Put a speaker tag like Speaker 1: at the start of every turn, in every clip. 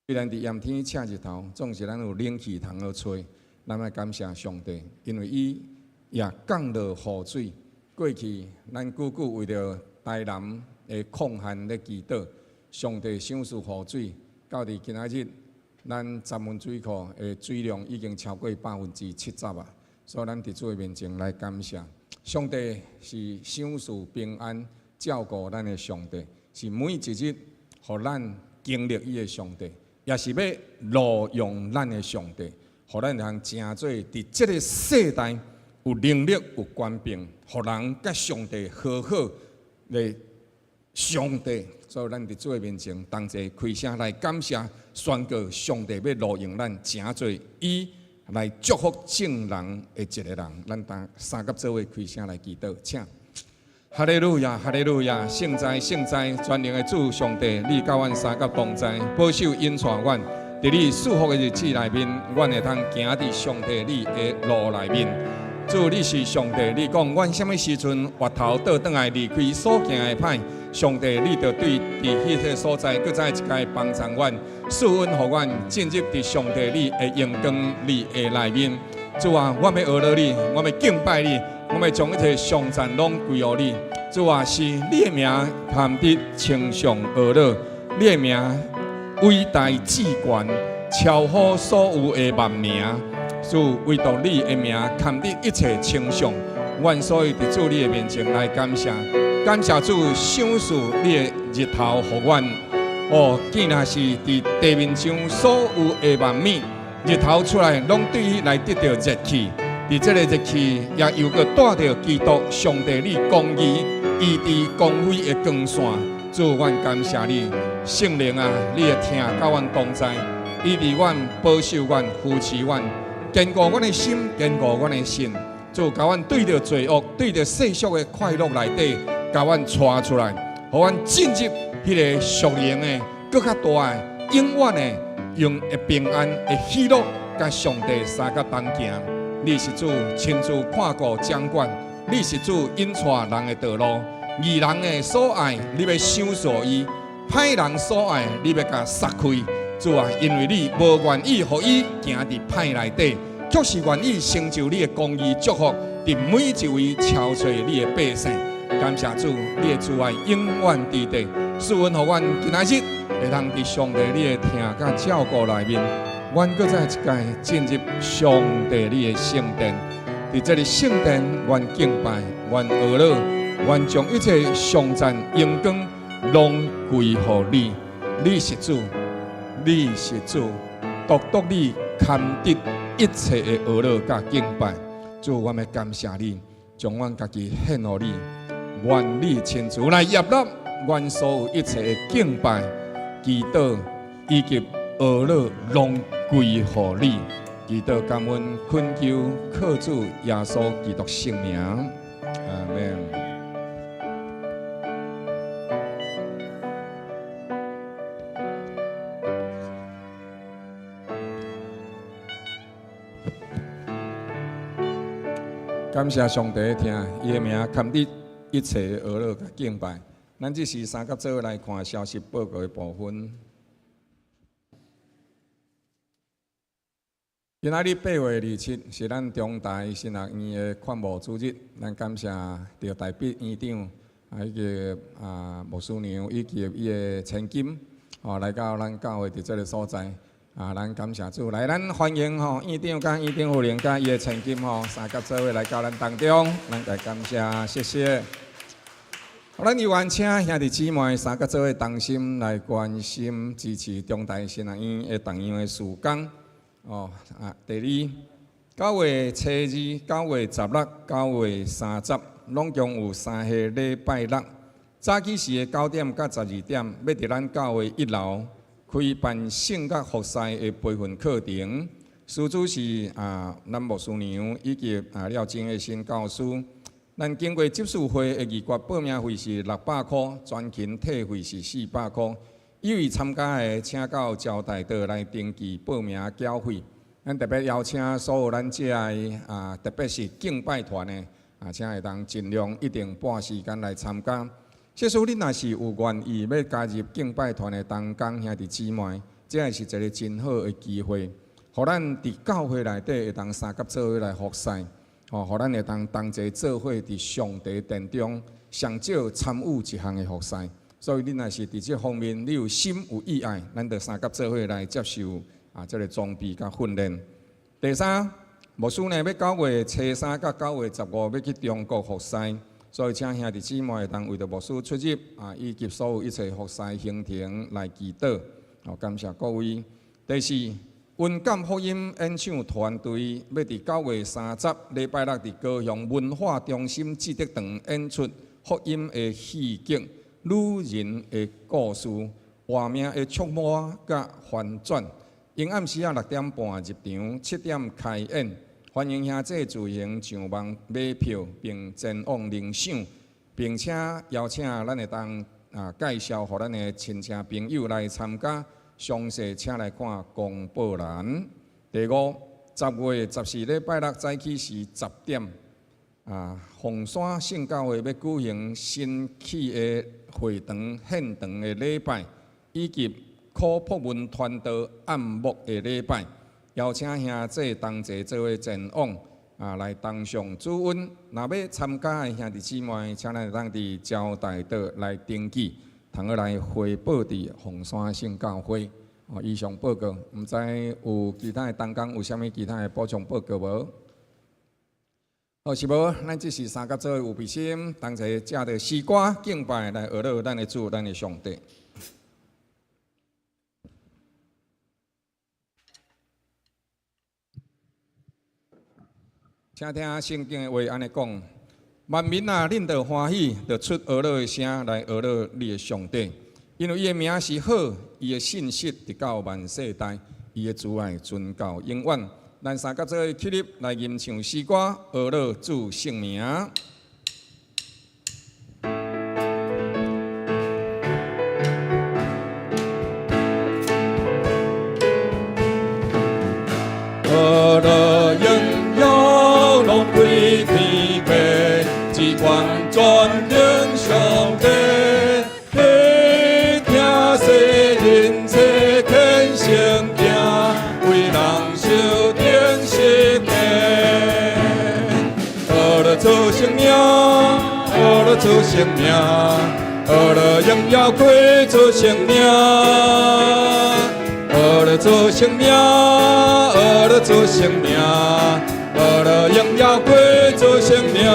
Speaker 1: 虽然伫炎天赤日头，总是咱有冷气通好吹。咱要感谢上帝，因为伊也降落雨水。过去咱久久为着台南的抗旱咧祈祷，上帝赏赐雨水，到伫今仔日，咱闸门水库的水量已经超过70%啊！所以咱伫主的面前来感谢上帝，是赏赐平安、照顾咱的上帝，是每一日互咱经历伊的上帝。 也是要录用咱的上帝，互咱通真做伫即个世代有能力、有权柄，互人甲上帝好好来上帝。所以咱伫主的面前，同齐开声来感谢、宣告上帝要录用咱真做伊来祝福正人的一个人。咱当三甲做伙开声来祈祷，请。 哈利路亚，哈利路亚！圣哉，圣哉！全能的主上帝，你甲阮三甲同在，保守引带阮，伫你祝福的日子内面，阮会通行伫上帝你的路内面。主，你是上帝，你讲阮什么时阵回头倒转来离开所行的歹，上帝你着对伫迄个所在，搁再一届帮助阮，赐恩互阮进入伫上帝你的阳光你的内面。主啊，我要学了你，我要敬拜你。 我们将一切上赞拢归乎你，主啊，是你的名含得称颂而乐，你的名伟大至权，超乎所有的万名。主唯独你的名含得一切称颂，愿所以伫主你的面前来感谢，感谢主赏赐你的日头予阮。哦，既然是伫地面上所有的万米，日头出来拢对伊来得到热气。 伫这个日期，也又个带着基督上帝你公义，伊伫光辉的光线。主，阮感谢你，圣灵啊，你的听甲阮同在，伊伫阮保守阮、扶持阮，坚固阮的心，坚固阮的心。主，甲阮对着罪恶、对着世俗的快乐内底，甲阮带出来，互阮进入迄个属灵的、更较大的、永远的、用的平安的喜乐，甲上帝三甲同行。 你是主亲自看顾掌管，你是主引带人的道路。义人的所爱，你要赏赐伊；歹人所爱，你要甲杀开。主啊，因为你无愿意互伊行伫歹内底，却是愿意成就你的公义祝福，伫每一位超出你的百姓。感谢主，你的慈爱永远伫地，赐恩互阮今仔日会通伫上帝你的听甲照顾内面。 阮搁再一届进入上帝你的圣殿，伫这里圣殿，阮敬拜，阮学乐，阮将一切颂赞、荣光拢归乎你。你是主，你是主，独独你堪得一切的学乐甲敬拜。主，我们感谢你，将阮家己献予你，愿你亲自来接纳阮所有一切的敬拜、祈祷以及学乐拢。 归乎你，祈祷感恩恳求，靠主耶稣基督圣名，阿门。感谢上帝听，伊的名堪得一切的学乐甲敬拜。咱这是三甲做伙来看消息报告的部分。 今仔日8月27是咱中大新学院的款务主日，咱感谢着台北院长以及牧师娘以及伊的千金，来到咱教会伫这个所在，咱感谢主，来咱欢迎院长甲院长夫人甲伊的千金三甲做伙来到咱当中，咱来感谢，谢谢。咱有愿请兄弟姊妹三甲做伙同心来关心支持中大新学院的同样的事工。 第二，9月初二、9月16、9月30，拢共有3下礼拜六，早起时的9点到12点，要伫咱教会1楼开办圣甲服侍的培训课程。师主是咱牧师娘以及廖金的新教师。咱经过接受会的预决报名费是600块，全勤退费是400块。 有意参加的，请到招待道来登记报名缴费。咱特别邀请所有咱这的特别是敬拜团的请会当尽量一定半时间来参加。即使你若是有愿意要加入敬拜团的同工兄弟姊妹，这是一个真好的机会，互咱伫教会内底会当三甲做伙来服侍，互咱会当同齐做伙伫上帝殿中上少参与一项的服侍。所以你若是伫这方面你有心有意爱，咱就三甲做伙来接受这个装备甲训练。第三，牧师呢要9月初3到9月15要去中国服侍，所以请兄弟姊妹会当为着牧师出入以及所有一切服侍行程来祈祷。感谢各位。第四，温感福音演唱团队要伫9月30礼拜六伫高雄文化中心志德堂演出福音的戏剧《女人的故事》，画面的触摸甲反转。因暗时6点半入场，7点开演。欢迎兄弟自行上网买票，并前往领赏，并且邀请咱会当介绍予咱的亲戚朋友来参加。详细请来看公布栏。第五，10月14礼拜六早起是10点，凤山圣教会要举行新起的会堂献堂的礼拜，以及科普文团队按摩的礼拜，邀请兄弟同齐做伙前往来同上主恩。若要参加的兄弟姊妹，请咱当伫招待岛来登记，通来汇报伫凤山圣教会。以上报告，毋知有其他的同工有啥物其他的补充报告无？好，是无？咱即是三甲做有备心，同齐借着诗歌敬拜来学乐咱的主，咱的上帝。请听圣经的话安尼讲：万民啊，恁着欢喜，着出学乐的声来学乐你的上帝。因为伊的名是好，伊的信实直到万世代，伊的慈爱存到永远。咱三甲做起立来吟唱诗歌，学乐主圣名。学乐荣耀拢归天父，只愿全能上帝。人世天性行，为人修定实体。学乐主圣名，学乐主圣名，学乐荣耀归主圣名。学乐主圣名，学乐主圣名，学乐荣耀归主圣名。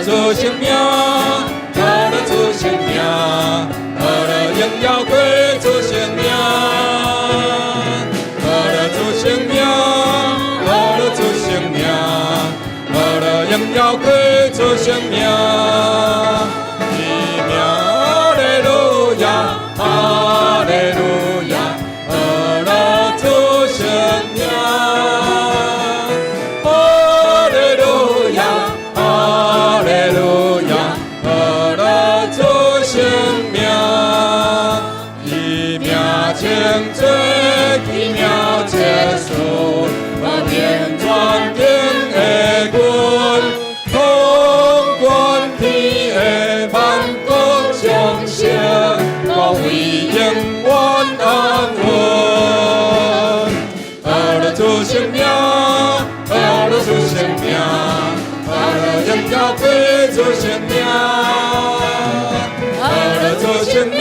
Speaker 1: 主圣名，学乐主圣名，学乐荣耀归主圣名。学乐主圣名，学乐主圣名，学乐荣耀归主圣名。伊名哈利路亚，哈利路亚，学乐主圣名。最奇妙结束，和面转天的君，统管天的万国众生，我为永远安稳。学乐主圣名，学乐主圣名，学乐荣耀归主圣名。学乐主圣名，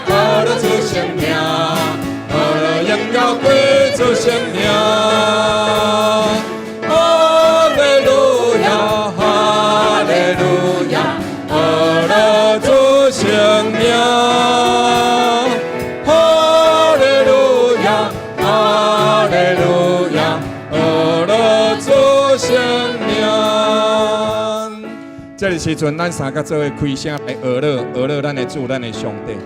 Speaker 1: 学乐主圣名。荣耀归主圣名，哈利路亚，哈利路亚，学乐主圣名，哈利路亚，哈利路亚，学乐主圣名。这个时阵，咱三个做伙开声来学乐，学乐咱的主，咱的上帝。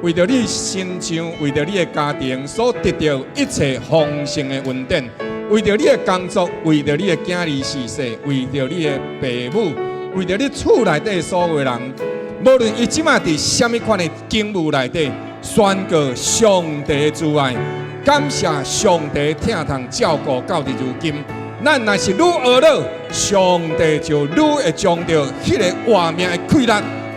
Speaker 1: 为着你身上，为着你的家庭所得到一切丰盛的恩典，为着你的工作，为着你的囝儿逝世，为着你的父母，为着你厝内底所有人，无论伊即马伫什么款的境遇内底，宣告上帝的慈爱，感谢上帝疼痛照顾到伫如今。咱若是愈学乐，上帝就愈会将着迄个活命的气力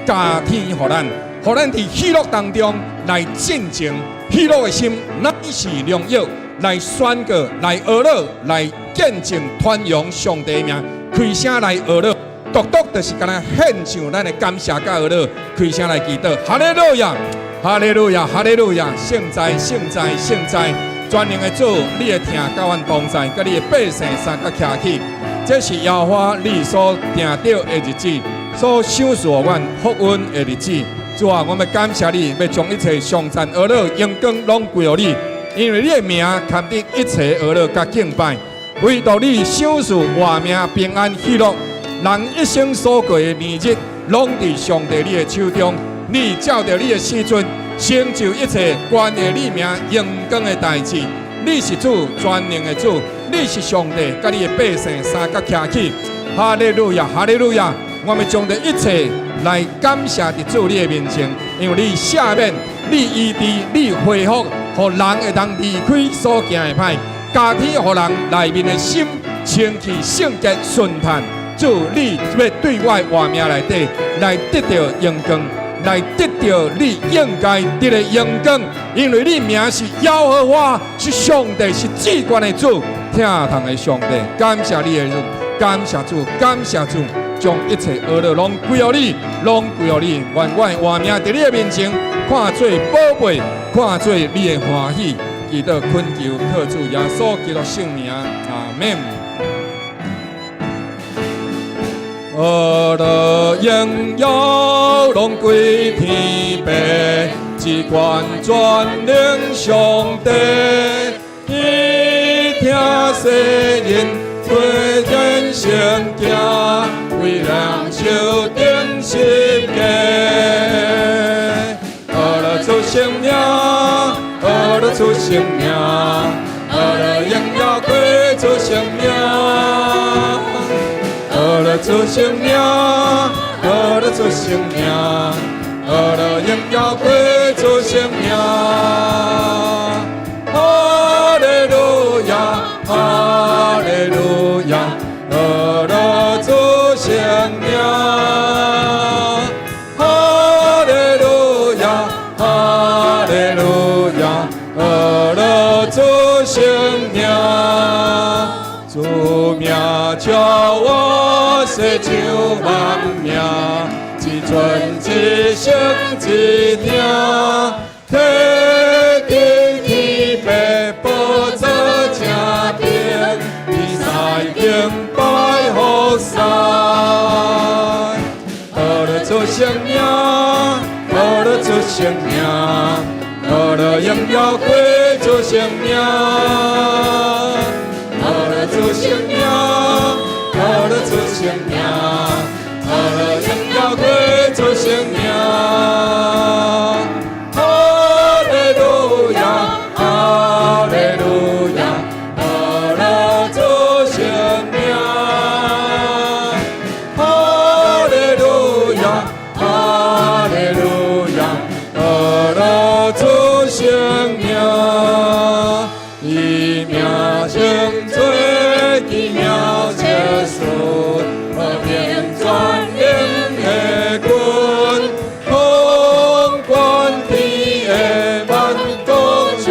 Speaker 1: 加添予咱，予咱伫喜乐当中来见证喜乐的心，乃是荣耀，来宣告，来学乐，来见证传扬上帝的名，开声来学乐，独独就是敢若献上咱的感谢甲学乐，开声来祈祷，哈利路亚，哈利路亚，哈利路亚，圣哉，圣哉，圣哉！全能的主，你的疼甲阮同在，甲你的百姓三甲徛起，这是耶和华你所定着的日子，所赏赐阮福恩的日子。主啊，我们感谢你，要将一切上赞、恶乐、荣光拢归予你，因为你的名堪得一切恶乐甲敬拜。唯独你赏赐活命、平安、喜乐，人一生所过的年日，拢伫上帝你的手中。你照着你的时阵，成就一切关于你名荣光的代志。你是主，全能的主，你是上帝，甲你的百姓三角徛起。哈利路亚，哈利路亚！我们将着一切来感谢伫主你的面前，因为你赦免、你医治、你恢复，互人会当离开所行的歹，加添互人内面的心清气、圣洁、顺坦。主，你要对我活命内底来得到荣光。来得到你应该得的荣光，因为你名是耶和华，是上帝，是至高的主，疼痛的上帝。感谢你的主，感谢主，感谢主，将一切恶乐拢归于你，拢归于你。愿我的活命在你的面前，看做宝贝，看做你的欢喜。祈祷恳求靠主耶稣基督圣名，阿门。乐荣耀拢归天父，只管全能上帝，伊听世人推荐圣行，为人修定心计。乐出生命，乐出生命，乐荣耀归出生命。乐出生命，乐出生命，乐荣耀归出生命。哈利路亚，哈利路亚，乐出生命。哈利路亚，哈利路亚，乐出生命。主名叫我世上万命，一寸一声一听，体天天白宝座正平，比赛敬拜好赛。乐出生命，乐出生命，乐荣耀归出生命。乐出生命，乐出生命，乐荣耀归出生命。哈利路亚，哈利路亚，乐出生命。哈利路亚，哈利路亚，乐出生命。以名称奇妙结束，和平全能的君，统管天的万国众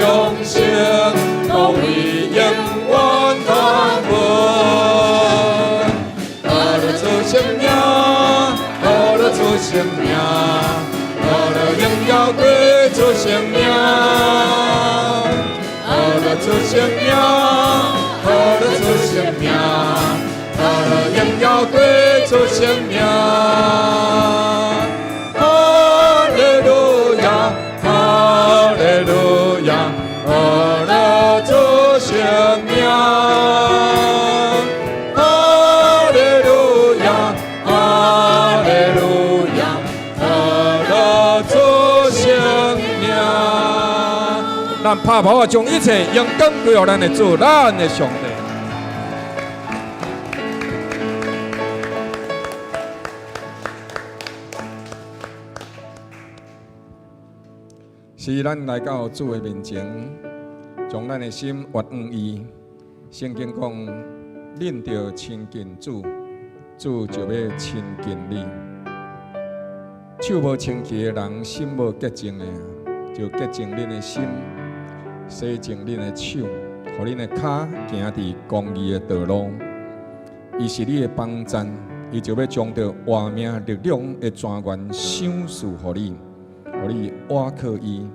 Speaker 1: 生，都为永远安稳。乐出生命，乐出生命，乐荣耀归出生命。乐出生命，乐出生命，乐荣耀归出生命。哈利路亚，哈利路亚，乐出生命。哈利路亚，哈拍跑啊，将一切阳光归予咱的主，咱的上帝。是咱来到主的面前，将咱的心越往伊。圣经讲，恁着亲近主，主就要亲近你。手无清气的人，心无洁净的，就洁净恁的心，洗净恁的手，互恁的脚行伫公义的道路。伊是你的帮赞，伊就要将着活命力量的泉源赏赐互你。互你倚靠伊，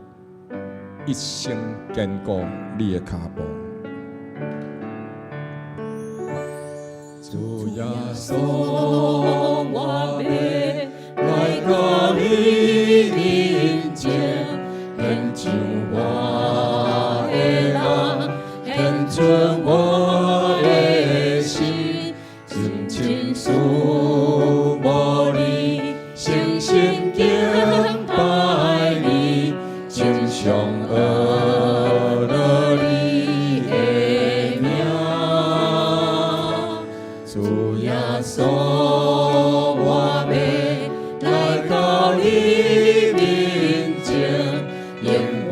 Speaker 1: 一生坚固你的脚步。
Speaker 2: 主耶稣，我要来到你面前，献上我的人，献出我的心，真情属无你，诚心敬拜你，敬上阿乐你的名。主耶稣，我要来到你面前，永远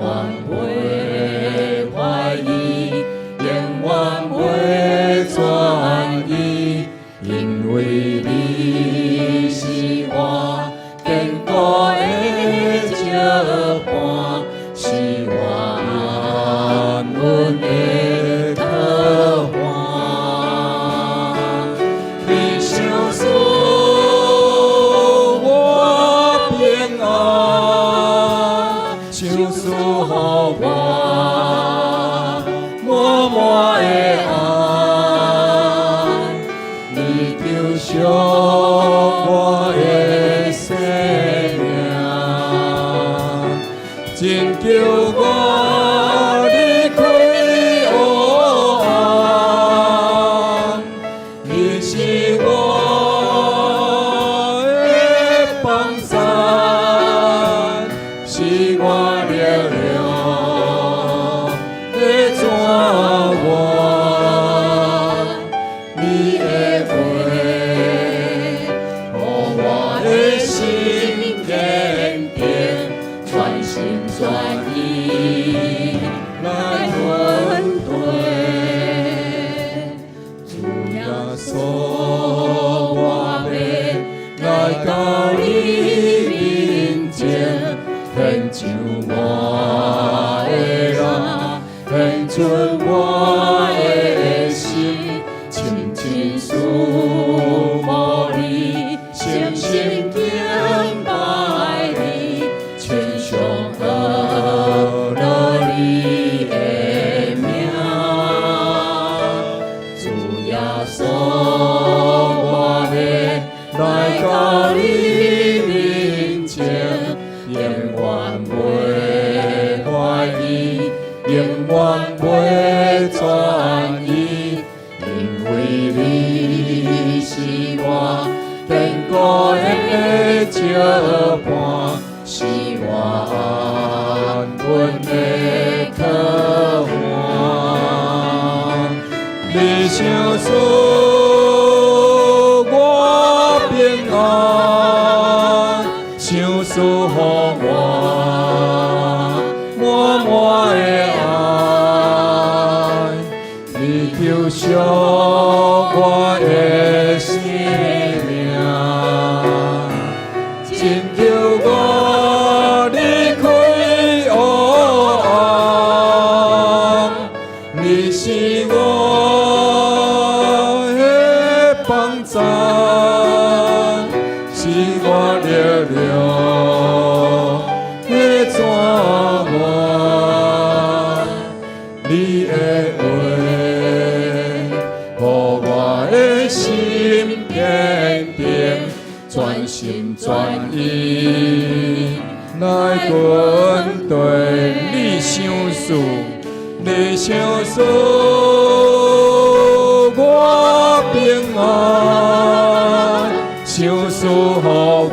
Speaker 2: 袂怀疑，永远袂转移，因为你是我坚固的石磐，是我安稳的靠岸。你相思我平安，相思予我满满的爱，你救赎我的生命，真叫我离开黑暗。你是我的帮伞，是我力量的泉源。你的话，互我的心坚定，全心全意来面对。主耶稣，我要来到你面前，献上我的人，献出我的心，深深属无你，诚心敬拜你，献上阿乐你的名。主耶稣，我要来到你面前，永远袂怀疑，永远袂转移，因为你是我坚固的石磐，是我安稳的靠岸。你相思我平安，相思予我满满的爱，你救赎我的生命，真叫我离开黑暗。你是我的帮伞，是我力量的泉源。你的话，互我的心坚定，全心全意来面对。你相思，你相思我平安，相思予我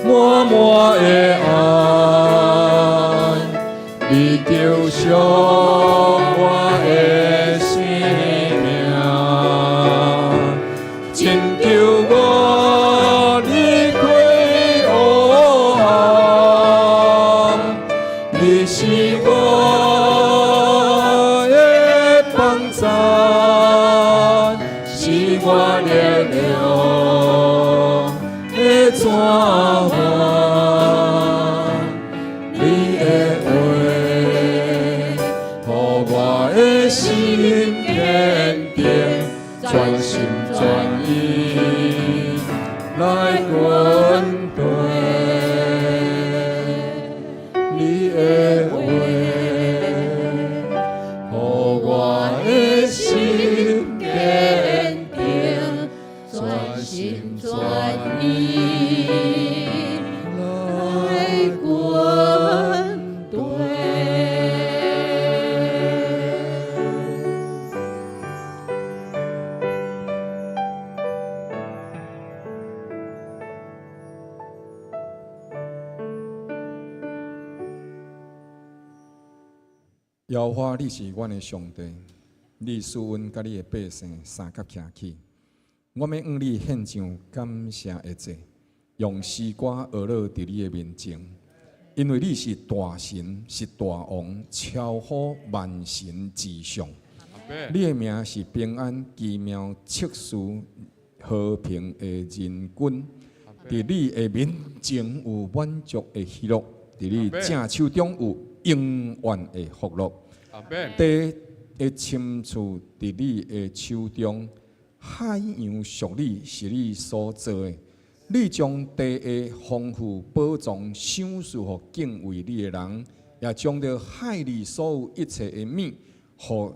Speaker 2: 满满的爱，全心全意来军队。你的话，互我的心坚定，全心全意来军队。
Speaker 1: 耶和华，你是阮的上帝，你使阮甲你的百姓三脚徛起。我要向你献上感谢的祭，用诗歌学乐伫你的面前，因为你是大神，是大王，超乎万神之上。你的名是平安、奇妙、测事、和平的人君。伫你的面前有满足的喜乐，伫你正手中有永远的福乐。地的深处伫你的手中，海洋属你是你所做的。你将地的丰富宝藏赏赐予敬畏你的人，也将着海里所有一切的物，互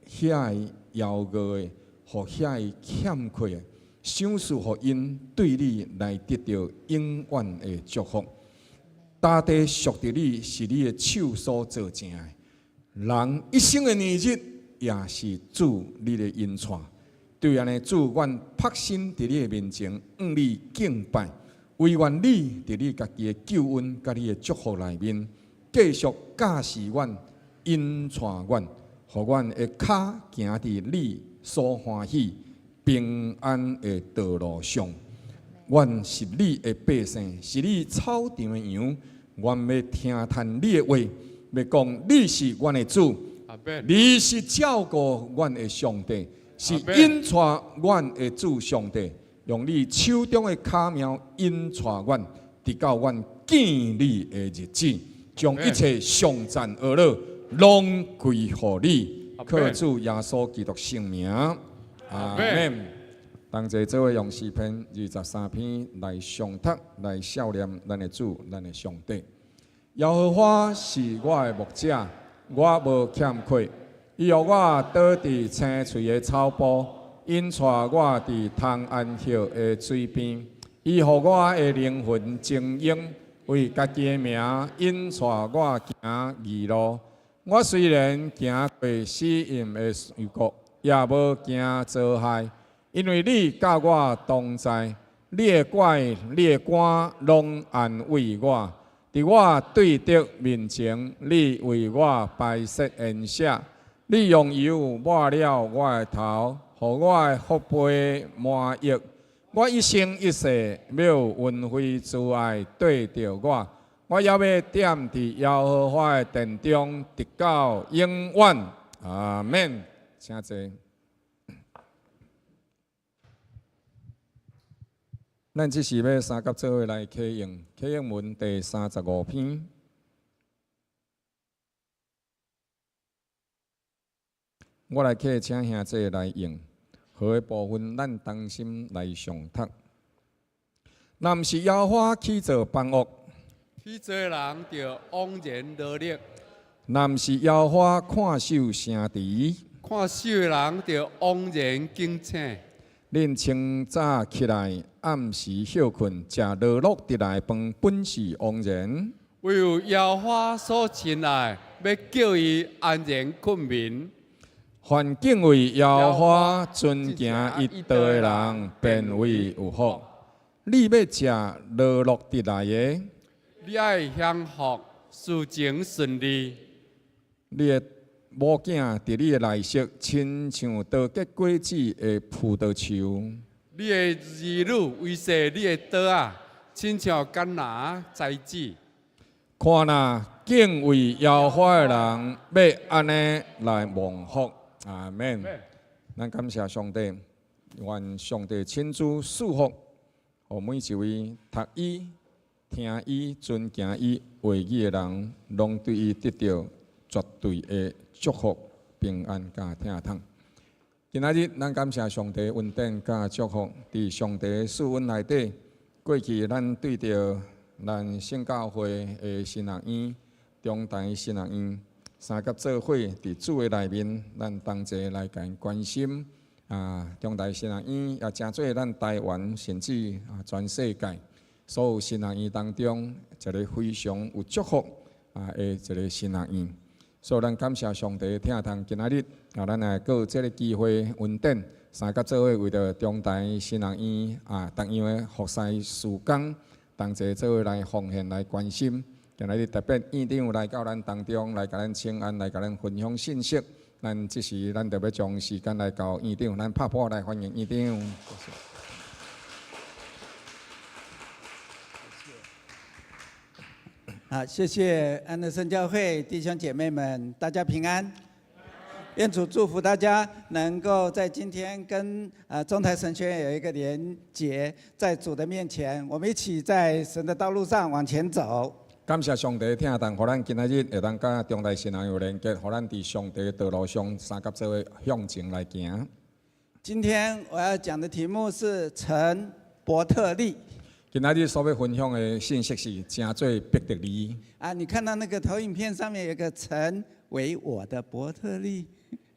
Speaker 1: 遐枵饿的，互遐欠缺的，赏赐予因对你来得到永远的祝福。大地属于你，是你的手所做成的。人一生的年日，也是主你的恩赐。对安尼，主愿拍心伫你的面前，向你敬拜，唯愿你伫你家己的救恩、甲你的祝福内面，继续驾驶阮、引带阮，互阮的脚行伫你所欢喜、平安的道路上。阮是你的百姓，是你草场的羊。阮要听叹你的话，要讲你是阮的主，你是照顾阮的上帝，是引带阮的主上帝。用你手中的卡苗引带阮，直到阮见你的日子，将一切颂赞而乐，拢归乎你。靠主耶稣基督圣名，阿门。同齐做伙用诗篇23篇来诵读、来孝念咱的主、咱的上帝。耶和华是我的牧者，我无欠缺。伊予我倒伫青翠的草坡，引带我伫通安溪的水边。伊予我的灵魂静养，为家己的名引带我行义路。我虽然行过死荫的幽谷，也无惊遭害。因为你甲我同在，你的拐、你的竿拢安慰我。伫我对敌面前，你为我摆设筵席，你用油抹了我的头，互我的福杯满溢。我一生一世要恩惠慈爱对着我，我也要踮伫耶和华的殿中，直到永远。阿门。请坐。咱即时要三甲做伙来启用，启用文第35篇。我来请兄弟来用，何的部分咱当心来上读。若毋是耶和华去做办恶，
Speaker 2: 去做人就枉然劳力；
Speaker 1: 若毋是耶和华看守城池，
Speaker 2: 看守的人就枉然警醒。
Speaker 1: 恁清早起来，暗时休困，食落落得来饭，本是枉然。
Speaker 2: 唯有耶和华所亲爱，要叫伊安然困眠。
Speaker 1: 凡敬畏耶和华、尊敬伊道的人，便为有福。你要食落落得来的，
Speaker 2: 你爱享福，事情顺利。
Speaker 1: 你的某囝伫你的内室，亲像倒结果子的葡萄树。
Speaker 2: 你的儿女为说你的刀啊，亲像橄榄栽子。
Speaker 1: 看哪，敬畏耶和华的人，要安尼来蒙福。阿门。咱感谢上帝，愿上帝亲自赐福，互每一位读伊、听伊、尊敬伊话语的人，拢对伊得到绝对的祝福、平安甲听通。今仔日，咱感谢上帝恩典甲祝福，伫上帝赐恩内底。过去咱对着咱圣教会的神学院、中台神学院三甲做伙伫主的内面，咱同齐来甲因关心中台神学院也真做咱台湾甚至全世界所有神学院当中一个非常有祝福的一个神学院。所以咱感谢上帝，听通今仔日咱来阁有这个机会恩典，三甲做伙为着中台神学院同样的服侍事工，同齐做伙来奉献来关心。今仔日特别院长来到咱当中，来甲咱请安，来甲咱分享信息。咱即时咱特别将时间来交院长，咱拍破来欢迎院长。
Speaker 3: 好，谢谢安德森教会弟兄姐妹们，大家平安。愿主祝福大家能够在今天跟中台神学院有一个连结，在主的面前，我们一起在神的道路上往前走。
Speaker 1: 感谢上帝听当，互咱今仔日会当甲中台神学院有连结，互咱伫上帝的道路上三甲做伙向前来行。
Speaker 3: 今天我要讲的题目是陈伯特利。
Speaker 1: 今仔日所要分享的信息是真做必得利。
Speaker 3: 你看到那个投影片上面有个陈为我的伯特利。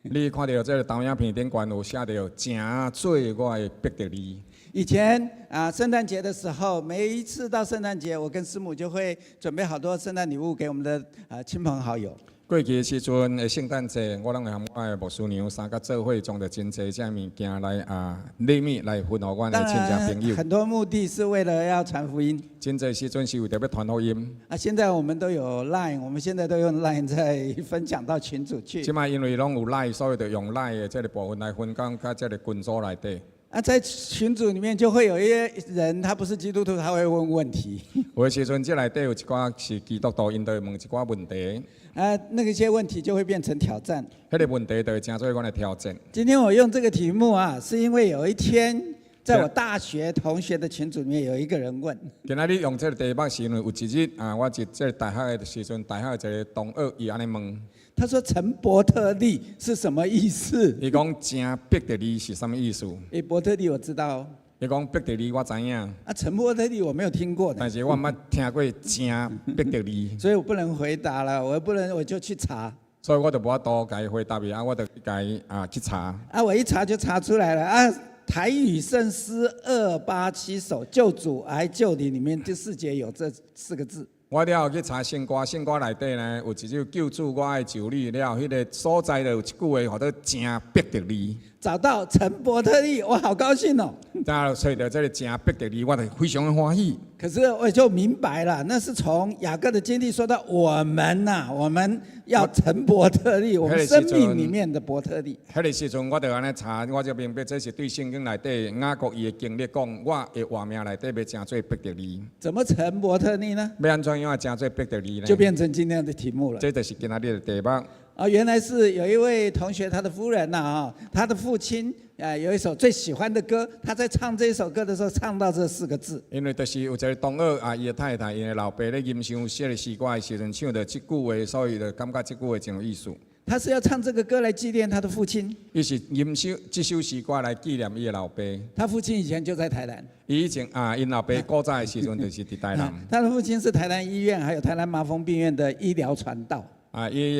Speaker 1: 你看到这个投影片顶悬有写着真做我的必得利。
Speaker 3: 以前圣诞节的时候，每一次到圣诞节，我跟师母就会准备好多圣诞礼物给我们的亲朋好友。
Speaker 1: 过去的时阵的圣诞节，我拢会和我的牧师娘三甲做伙，装着真济这物件来礼物来分互阮的亲戚朋友。
Speaker 3: 很多目的是为了要传福音。
Speaker 1: 真济时阵是为着要传福音。
Speaker 3: 现在我们都有 Line， 我们现在都用 Line 在分享到群组去。
Speaker 1: 即摆因为拢有 Line， 所以就用 Line 的这个部分来分享到这个群组内底。
Speaker 3: 在群组里面就会有一些人，他不是基督徒，他会问问题。
Speaker 1: 有的时阵，这内底有一寡是基督徒，因就会问一寡问题。
Speaker 3: 那些问题就会变成挑战。
Speaker 1: 迄个问题就会成做阮的挑战。
Speaker 3: 今天我用这个题目是因为有一天，在我大学同学的群组里面有一个人问。
Speaker 1: 今仔日用这个题目是因为有一日我伫这大学的时阵，大学一个同学伊安尼问。
Speaker 3: 他说陈伯特利是什么意思？
Speaker 1: 伊讲真必得利是什么意思？
Speaker 3: 伯特利我知道。
Speaker 1: 伊讲必得利我知影。
Speaker 3: 陈伯特利我没有听过的。
Speaker 1: 但是我捌听过真必得利。
Speaker 3: 所以我不能回答了，我就去查。
Speaker 1: 所以我就无法度甲伊回答伊我就甲伊去查。
Speaker 3: 我一查就查出来了台语圣诗287首救主爱救你里面第4节有这4个字。
Speaker 1: 我了后去查圣歌，圣歌内底呢有一首救主我爱救你了，迄个所在就有一句话，叫做真必得利。
Speaker 3: 找到陈伯特利，我好高兴哦！
Speaker 1: 找到这个真必得利，我就非常的欢喜。
Speaker 3: 可是我就明白了，那是从雅各的经历说到我们我们要陈伯特利，我们生命里面的伯特利。
Speaker 1: 迄个时阵，我就安尼查，我就明白这是对圣经内底雅各伊的经历讲，我的活命内底要真做必得利。
Speaker 3: 怎么陈伯特利呢？
Speaker 1: 要安怎样真做必得利呢？
Speaker 3: 就变成今天的题目了。
Speaker 1: 这就是今仔日的题目。
Speaker 3: 原来是有一位同学，他的夫人他的父亲有一首最喜欢的歌，他在唱这首歌的时候唱到这4个字。
Speaker 1: 因为就是有一个同学伊的太太，伊的老爸咧吟唱写的诗歌的时阵，唱到这句话，所以就感觉这句话真有意思。
Speaker 3: 他是要唱这个歌来纪念他的父亲。
Speaker 1: 伊是吟唱这首诗歌来纪念伊的老爸。
Speaker 3: 他父亲以前就在台南。
Speaker 1: 以前因老爸古早的时阵就是伫台南。
Speaker 3: 他的父亲是台南医院还有台南麻风病院的医疗传道。
Speaker 1: 伊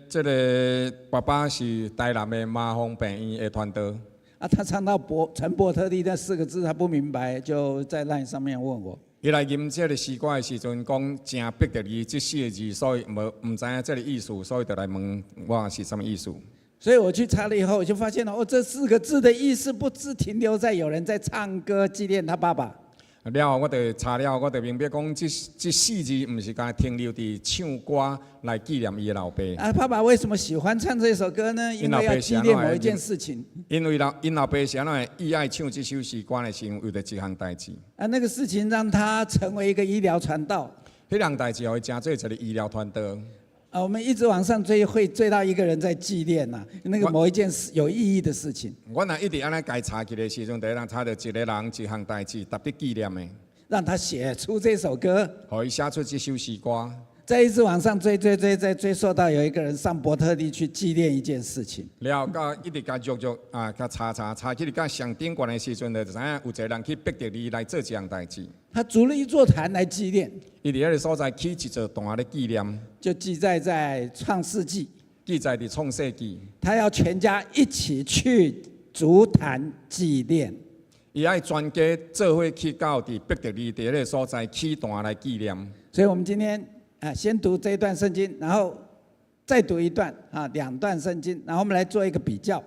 Speaker 1: 这个爸爸是台南的麻风病院的传道。
Speaker 3: 他唱到陈伯特利那4个字，他不明白，就在 LINE 上面问我。
Speaker 1: 伊来吟这个诗歌的时阵，讲真必得利这4个字，所以唔知影这个意思，所以就来问我是什么意思。
Speaker 3: 所以我去查了以后，我就发现了这4个字的意思不只停留在有人在唱歌纪念他爸爸。
Speaker 1: 了后，我就查了，我就明白讲，这4字唔是干停留伫唱歌来纪念伊的老爸。
Speaker 3: 爸爸为什么喜欢唱这首歌呢？因为要纪念某一件事情。
Speaker 1: 因为因老爸是安怎意爱唱这首诗歌的时候，为了一项代志。
Speaker 3: 那个事情让他成为一个医疗传道。
Speaker 1: 迄项代志会真做一个医疗传道。
Speaker 3: 我们一直往上追，会追到一个人在纪念那个某一件事有意义的事情。
Speaker 1: 我若一直安尼该查起的时阵，第一人查到一个人一项代志特别纪念的，
Speaker 3: 让他写出这首歌，
Speaker 1: 互伊写出这首诗歌。
Speaker 3: 再一直往上追，再追溯到有一个人上伯特利去祭奠一件事情。
Speaker 1: 了到一直甲逐啊，甲查起甲上顶悬的时阵，就知影有一个人去逼着你来做这样代志。
Speaker 3: 他筑了一座坛来祭奠，
Speaker 1: 伊伫迄个所在起一座坛咧纪念，
Speaker 3: 就记载在创世纪。
Speaker 1: 记载伫创世纪。
Speaker 3: 他要全家一起去筑坛祭奠。
Speaker 1: 伊爱全家做伙去到伫逼着你伫迄个所在起坛来纪念。
Speaker 3: 所以我们今天先读这一段圣经，然后再读一段2段圣经，然后我们来做一个比较。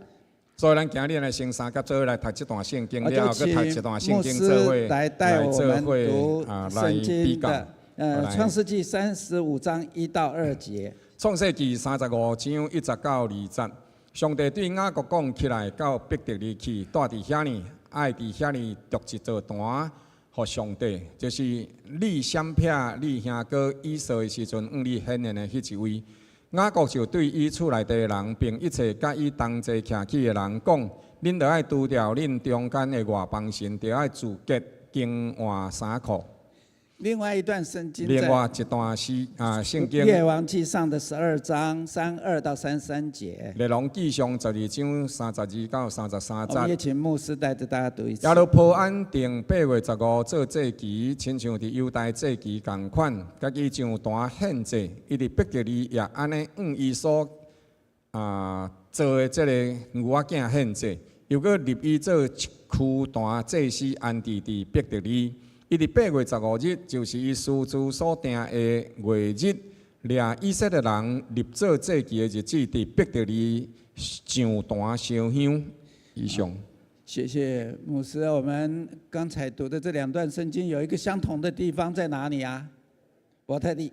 Speaker 1: 所以咱今日来先三甲做伙来读这段圣经，
Speaker 3: 我就请
Speaker 1: 读这段圣
Speaker 3: 牧
Speaker 1: 经做伙
Speaker 3: 师来带我们读
Speaker 1: 来
Speaker 3: 圣
Speaker 1: 比较。
Speaker 3: 经的创世纪35章1到2节。
Speaker 1: 创世纪35章1节到2节，上帝对雅各讲起来，到逼得你去，住伫遐呢，爱伫遐呢筑一座坛，互上帝，就是你闪撇你兄哥以扫的时阵，你显现的迄一位。雅各就对伊厝内底的人，并一切甲伊同齐徛起的人讲：恁着爱除掉恁中间的外邦神，着爱自洁净换衫裤。
Speaker 3: 另外一段圣经
Speaker 1: 另外一段圣经。
Speaker 3: 列王记上的12章32到33节。
Speaker 1: 列王记上12章32到33节。
Speaker 3: 我们也请牧师带着大家读一次。
Speaker 1: 亚罗波安定8月15做祭旗，亲像伫犹太祭旗同款，家己上坛献祭，伊伫逼着你也安尼伊所做的这个牛仔囝献祭，又搁立伊做一区坛祭司安置伫逼着你。伊伫8月15日，就是伊师祖所定的月日，掠以色列人立做祭旗的日子，伫逼着你上坛烧香。以上。
Speaker 3: 谢谢牧师。我们刚才读的这2段圣经有一个相同的地方在哪里啊？伯特利。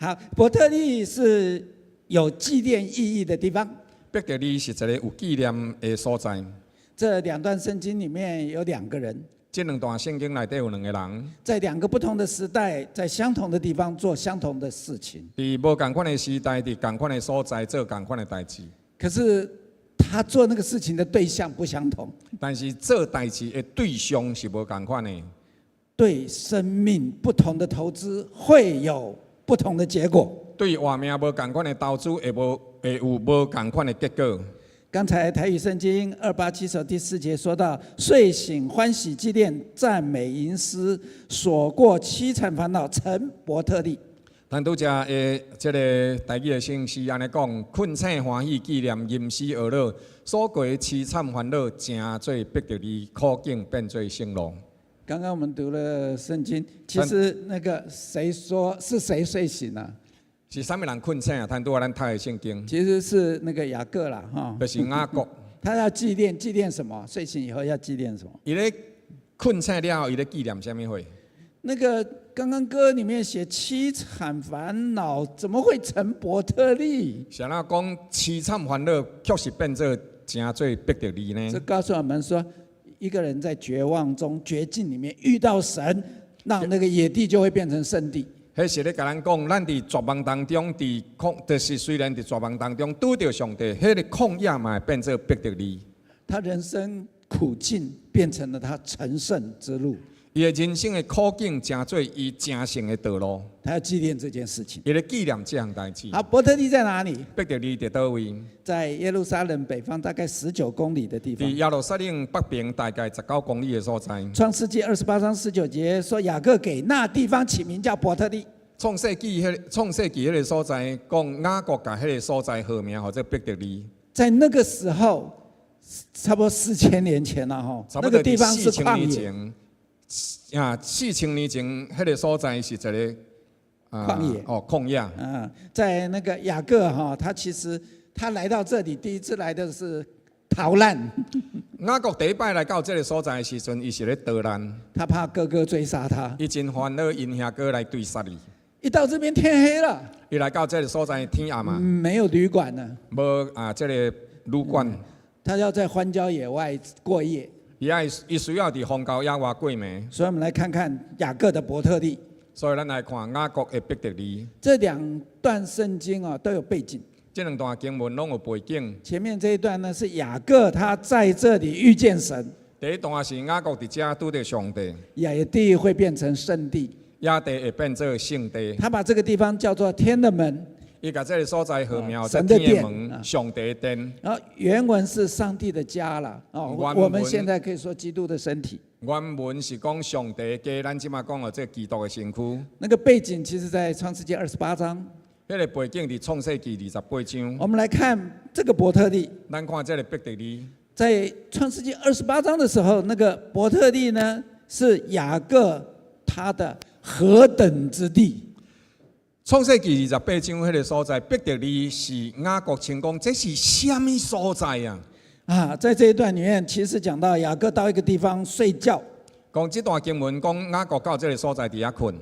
Speaker 3: 好，伯特利是有祭奠意义的地方。
Speaker 1: 逼着你是一个有纪念的所在。
Speaker 3: 这2段圣经里面有2个人。
Speaker 1: 这2段圣经内底有2个人，
Speaker 3: 在2个不同的时代，在相同的地方做相同的事情。
Speaker 1: 伫无同款的时代，伫同款的所在做同款的代志。
Speaker 3: 可是他做那个事情的对象不相同。
Speaker 1: 但是做代志的对象是无同款的。
Speaker 3: 对生命不同的投资会有不同的结果。
Speaker 1: 对活命无同款的投资会有无同款的结果。
Speaker 3: 刚才台语圣经287首第4节说到：睡醒欢喜祭奠赞美吟诗，所过凄惨烦恼成伯特利。
Speaker 1: 但拄则的这个台语的圣诗安尼讲：困醒欢喜纪念吟诗学乐，所过凄惨烦恼成做逼着你苦境变做生路。
Speaker 3: 刚刚我们读了圣经，其实那个谁说是谁睡醒了？
Speaker 1: 是啥物人困醒啊？但拄仔咱读的圣经，
Speaker 3: 其实是那个雅各啦，哈，
Speaker 1: 就是雅各。
Speaker 3: 他要祭奠什么？睡醒以后要祭奠什么？
Speaker 1: 伊咧困醒了后，伊咧纪念啥物货？
Speaker 3: 那个刚刚歌里面写凄惨烦恼，怎么会成伯特利？
Speaker 1: 谁那讲凄惨烦恼，确实变做成做逼着你呢？
Speaker 3: 这告诉我们说，一个人在绝望中、绝境里面遇到神，让那个野地就会变成圣地。
Speaker 1: 迄是咧甲咱讲，咱伫绝望当中，就是虽然伫绝望当中拄着上帝，迄个旷野嘛变做逼着你。
Speaker 3: 他人生苦境变成了他成圣之路。
Speaker 1: 伊的人生的苦境，成做伊成圣的道路。
Speaker 3: 他要纪念这件事情。
Speaker 1: 伊咧纪念这项代志。
Speaker 3: 好，伯特利在哪里？
Speaker 1: 逼着你伫倒位？
Speaker 3: 在耶路撒冷北方大概19公里的地方。
Speaker 1: 伫耶路撒冷北边大概19公里的所在。
Speaker 3: 创世纪28章19节说，雅各给那地方起名叫伯特利。
Speaker 1: 创世纪迄个所在，讲雅各甲迄个所在号名，或者逼着你。
Speaker 3: 在那个时候，差不多4000年前了哈，那个地方是旷野。4000年前，迄个所在是一个旷野。
Speaker 1: 旷野。
Speaker 3: 在那个雅各哈，他其实他来到这里，第一次来的是逃难。
Speaker 1: 雅各第一摆来到这个所在的时阵，伊是咧逃难。
Speaker 3: 他怕哥哥追杀他。
Speaker 1: 伊真烦恼，因兄哥来追杀伊。
Speaker 3: 一到这边天黑了。
Speaker 1: 伊来到这个所在天暗嘛。
Speaker 3: 没有旅馆了。
Speaker 1: 无这个旅馆。
Speaker 3: 他要在荒郊野外过夜。
Speaker 1: 伊需要伫荒郊野外过暝。
Speaker 3: 所以我们来看看雅各的伯特利。
Speaker 1: 所以咱来看雅各的逼得你。
Speaker 3: 这2段圣经啊都有背景。
Speaker 1: 这2段经文拢有背景。
Speaker 3: 前面这一段呢是雅各他在这里遇见神。
Speaker 1: 第一段是雅各伫遮拄着上帝。
Speaker 3: 野地会变成圣地。
Speaker 1: 野地会变做圣地。
Speaker 3: 他把这个地方叫做天的门，
Speaker 1: 伊甲这个所在号名叫
Speaker 3: 神的殿
Speaker 1: 天的门、上帝的殿。
Speaker 3: 然后原文是上帝的家了哦，
Speaker 1: 原文
Speaker 3: 我们现在可以说基督的身体。
Speaker 1: 原文是讲上帝的家，咱即马讲了这基督的身躯。
Speaker 3: 那个背景其实在创世纪28章。
Speaker 1: 迄个背景伫创世纪28章。
Speaker 3: 我们来看这个伯特利，
Speaker 1: 咱看这个伯特利，
Speaker 3: 在创世纪28章的时候，那个伯特利呢是雅各他的何等之地。
Speaker 1: 创世纪28章迄个所在，伯特利是雅各称讲，这是什么所在啊？
Speaker 3: 啊，在这一段里面，其实讲到雅各到一个地方睡觉，
Speaker 1: 讲这段经文讲雅各到这个所在伫遐困，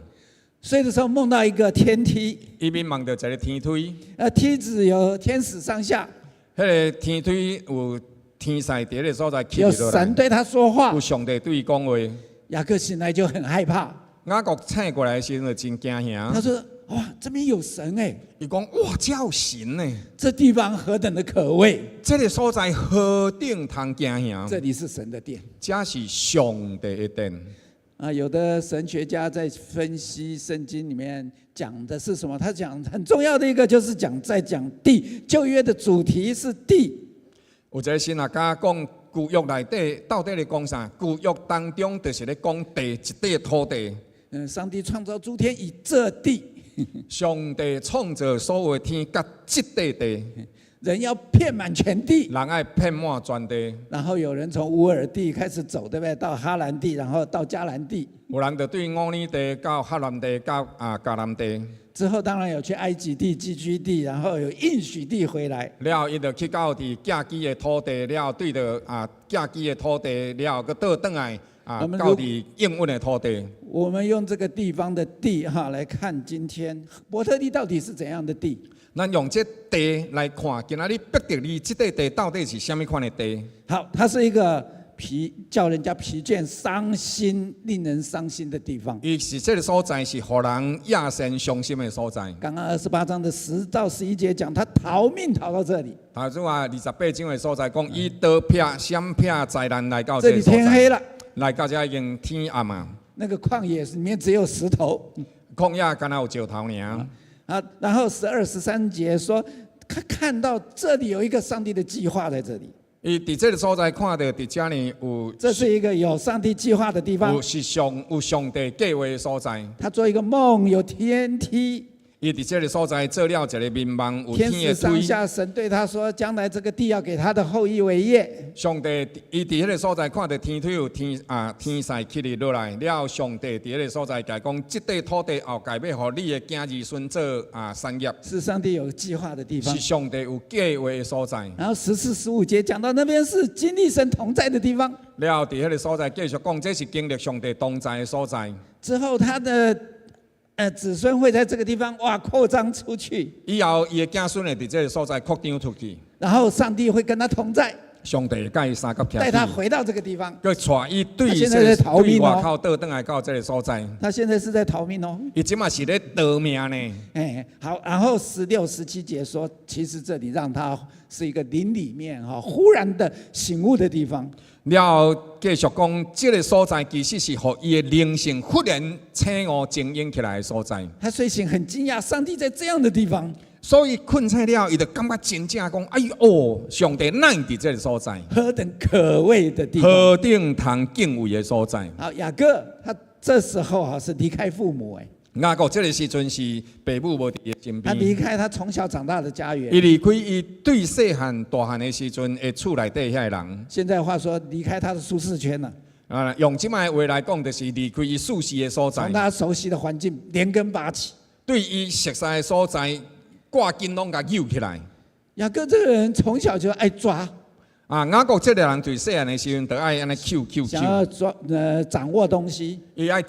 Speaker 3: 睡的时候梦到一个天梯，
Speaker 1: 伊面望到一个天梯，
Speaker 3: 梯子有天使上下，
Speaker 1: 迄个天梯有天使伫迄个所在起
Speaker 3: 有
Speaker 1: 落来，
Speaker 3: 神对他说话
Speaker 1: 有，上帝对伊讲话。
Speaker 3: 雅各醒来就很害怕，
Speaker 1: 雅各醒过来的时候就真惊吓，
Speaker 3: 他说：“哇，这边有神哎，
Speaker 1: 伊讲哇，这有神呢！
Speaker 3: 这地方何等的可畏！
Speaker 1: 这个所在何等通惊吓？
Speaker 3: 这里是神的殿。”
Speaker 1: 这是上帝的殿。
Speaker 3: 啊，有的神学家在分析圣经里面讲的是什么？他讲很重要的一个就是在讲地，旧约的主题是地。
Speaker 1: 有一个神学家讲，旧约内底到底咧讲啥？旧约当中就是咧讲地，一块土地。
Speaker 3: 上帝创造诸天以这地，
Speaker 1: 上帝创造所有的天，甲这块地，
Speaker 3: 人要遍满全地。
Speaker 1: 人爱遍满全地。
Speaker 3: 然后有人从乌尔地开始走，对不对？到哈兰地，然后到迦南地。
Speaker 1: 有人就对乌尼地到哈兰地到迦南地。
Speaker 3: 之后当然有去埃及地、寄居地，然后有应许地回来。
Speaker 1: 了，伊就去到伫寄居的土地了，对着寄居的土地了，佮倒转来到伫应允的土地。
Speaker 3: 我们用这个地方的地哈来看，今天伯特利到底是怎样的地？
Speaker 1: 咱用这地来看，今仔日伯特利这块地到底是什么款的地？
Speaker 3: 好，它是一个叫人家疲倦、伤心、令人伤心的地方。
Speaker 1: 伊是这个所在是互人亚神伤心的所在。
Speaker 3: 刚刚28章的10到11节讲，他逃命逃到这里。
Speaker 1: 头先话28章的所在讲，伊刀劈、闪劈、灾难来到
Speaker 3: 这里
Speaker 1: 这个所在。
Speaker 3: 天黑了，
Speaker 1: 来到这已经天暗啊，
Speaker 3: 那个旷野里面只有石头。
Speaker 1: 旷野敢若有石头尔。
Speaker 3: 啊，然后12、13节说，他看到这里有一个上帝的计划在这里。
Speaker 1: 伊伫这个所在看到，伫这里有，
Speaker 3: 这是一个有上帝计划的地方。
Speaker 1: 有上帝计划的所在。
Speaker 3: 他做一个梦，有天梯。
Speaker 1: 伊伫这个所在做了一个民梦，有
Speaker 3: 天
Speaker 1: 天的
Speaker 3: 使上下，神对他说：“将来这个地要给他的后裔为业。”
Speaker 1: 上帝伊伫迄个所在看到天梯有天使起入落来，了上帝伫迄个所在甲讲，即块土地后盖要互你的囝儿孙做产业，
Speaker 3: 是上帝有计划的地方
Speaker 1: 是。上帝有计划的所在。
Speaker 3: 然后14、15节讲到那边是经历神同在的地方。
Speaker 1: 了伫迄个所在继续讲，这是经历上帝同在的所在。
Speaker 3: 之后他的子孙会在这个地方扩张出去。
Speaker 1: 以后伊的子孙会伫这个所在扩张出去。
Speaker 3: 然后上帝会跟他同在，
Speaker 1: 上帝甲伊三角徛
Speaker 3: 带他回到这个地方。
Speaker 1: 佮带伊对
Speaker 3: 他现在在逃命哦
Speaker 1: 外口倒转来到这个所在。
Speaker 3: 他现在是在逃命哦。
Speaker 1: 伊即马是咧逃命呢。
Speaker 3: 好，然后16、17节说，其实这里让他是一个灵里面忽然的醒悟的地方。
Speaker 1: 了继续讲，这个所在其实是互伊的灵性忽然醒悟、精英起来的所在。
Speaker 3: 他睡醒很惊讶，上帝在这样的地方。
Speaker 1: 所以困醒了，伊就感觉真正讲，哎呦，上帝哪伫这个所在？
Speaker 3: 何等可畏的地方！
Speaker 1: 何等通敬畏的所在？
Speaker 3: 好，雅各他这时候是离开父母
Speaker 1: 雅各这个时阵是爸母无伫伊身
Speaker 3: 他离
Speaker 1: 边，
Speaker 3: 开他从小长大的家园。
Speaker 1: 伊离开伊对细汉大汉的时阵的厝内底遐个人。
Speaker 3: 现在话说离开他的舒适圈了，
Speaker 1: 用即摆话来讲，就是离开伊舒适的所在
Speaker 3: 从，他熟悉的环境连根拔起。
Speaker 1: 对伊熟悉的所在，挂紧拢甲揪起来。
Speaker 3: 雅各这个人从小就爱抓，
Speaker 1: 雅各这个人对细汉的时阵，就爱安尼揪，
Speaker 3: 想要掌握东西。
Speaker 1: 伊爱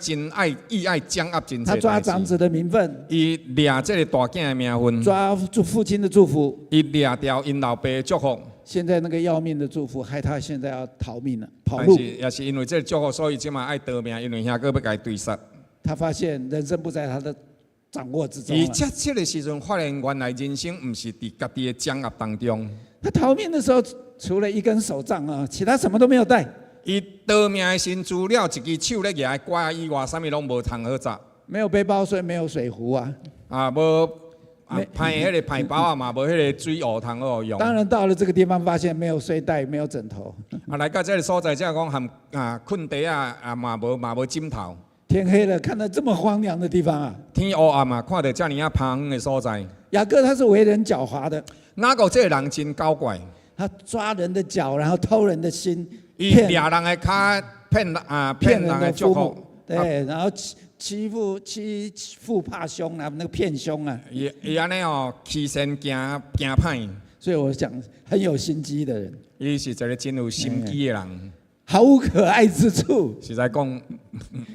Speaker 1: 掌握真
Speaker 3: 他
Speaker 1: 侪代志。
Speaker 3: 抓长子的名分，
Speaker 1: 伊掠这个大囝的名分，
Speaker 3: 抓住父亲的祝福。
Speaker 1: 伊掠掉因老爸的祝福。
Speaker 3: 现在那个要命的祝福，害他现在要逃命了，跑
Speaker 1: 但
Speaker 3: 路。
Speaker 1: 是也是因为这个祝福，所以即马爱得命，因为遐个要甲伊对杀。
Speaker 3: 他发现人生不在他的掌握之中了。
Speaker 1: 伊这个时阵发现，原来人生毋是伫家己的掌握当中。
Speaker 3: 他逃命的时候，除了一根手杖其他什么都没有带。
Speaker 1: 伊逃命的时阵，除了一支手咧举挂以外，啥物拢无通好抓。
Speaker 3: 没有背包，所以没有水壶啊。
Speaker 1: 无派迄个派包啊嘛，无迄个水壶通好用。
Speaker 3: 当然到了这个地方，发现没有睡袋，没有枕头。
Speaker 1: 来到这个所在，才讲含困地嘛无枕头。
Speaker 3: 天黑了，看到这么荒凉的地方啊！
Speaker 1: 天黑暗嘛，看到这么偏远的所在。
Speaker 3: 雅各他是为人狡猾的，
Speaker 1: 雅各这个人真搞怪，
Speaker 3: 他抓人的脚，然后偷人的心，
Speaker 1: 伊掠人的脚，骗人的祝福。
Speaker 3: 对，然后欺负怕凶啊，那个骗凶啊。
Speaker 1: 伊安尼哦，欺善行歹。
Speaker 3: 所以我讲很有心机的人。
Speaker 1: 伊是一个真有心机的人。
Speaker 3: 毫无可爱之处，
Speaker 1: 实在讲，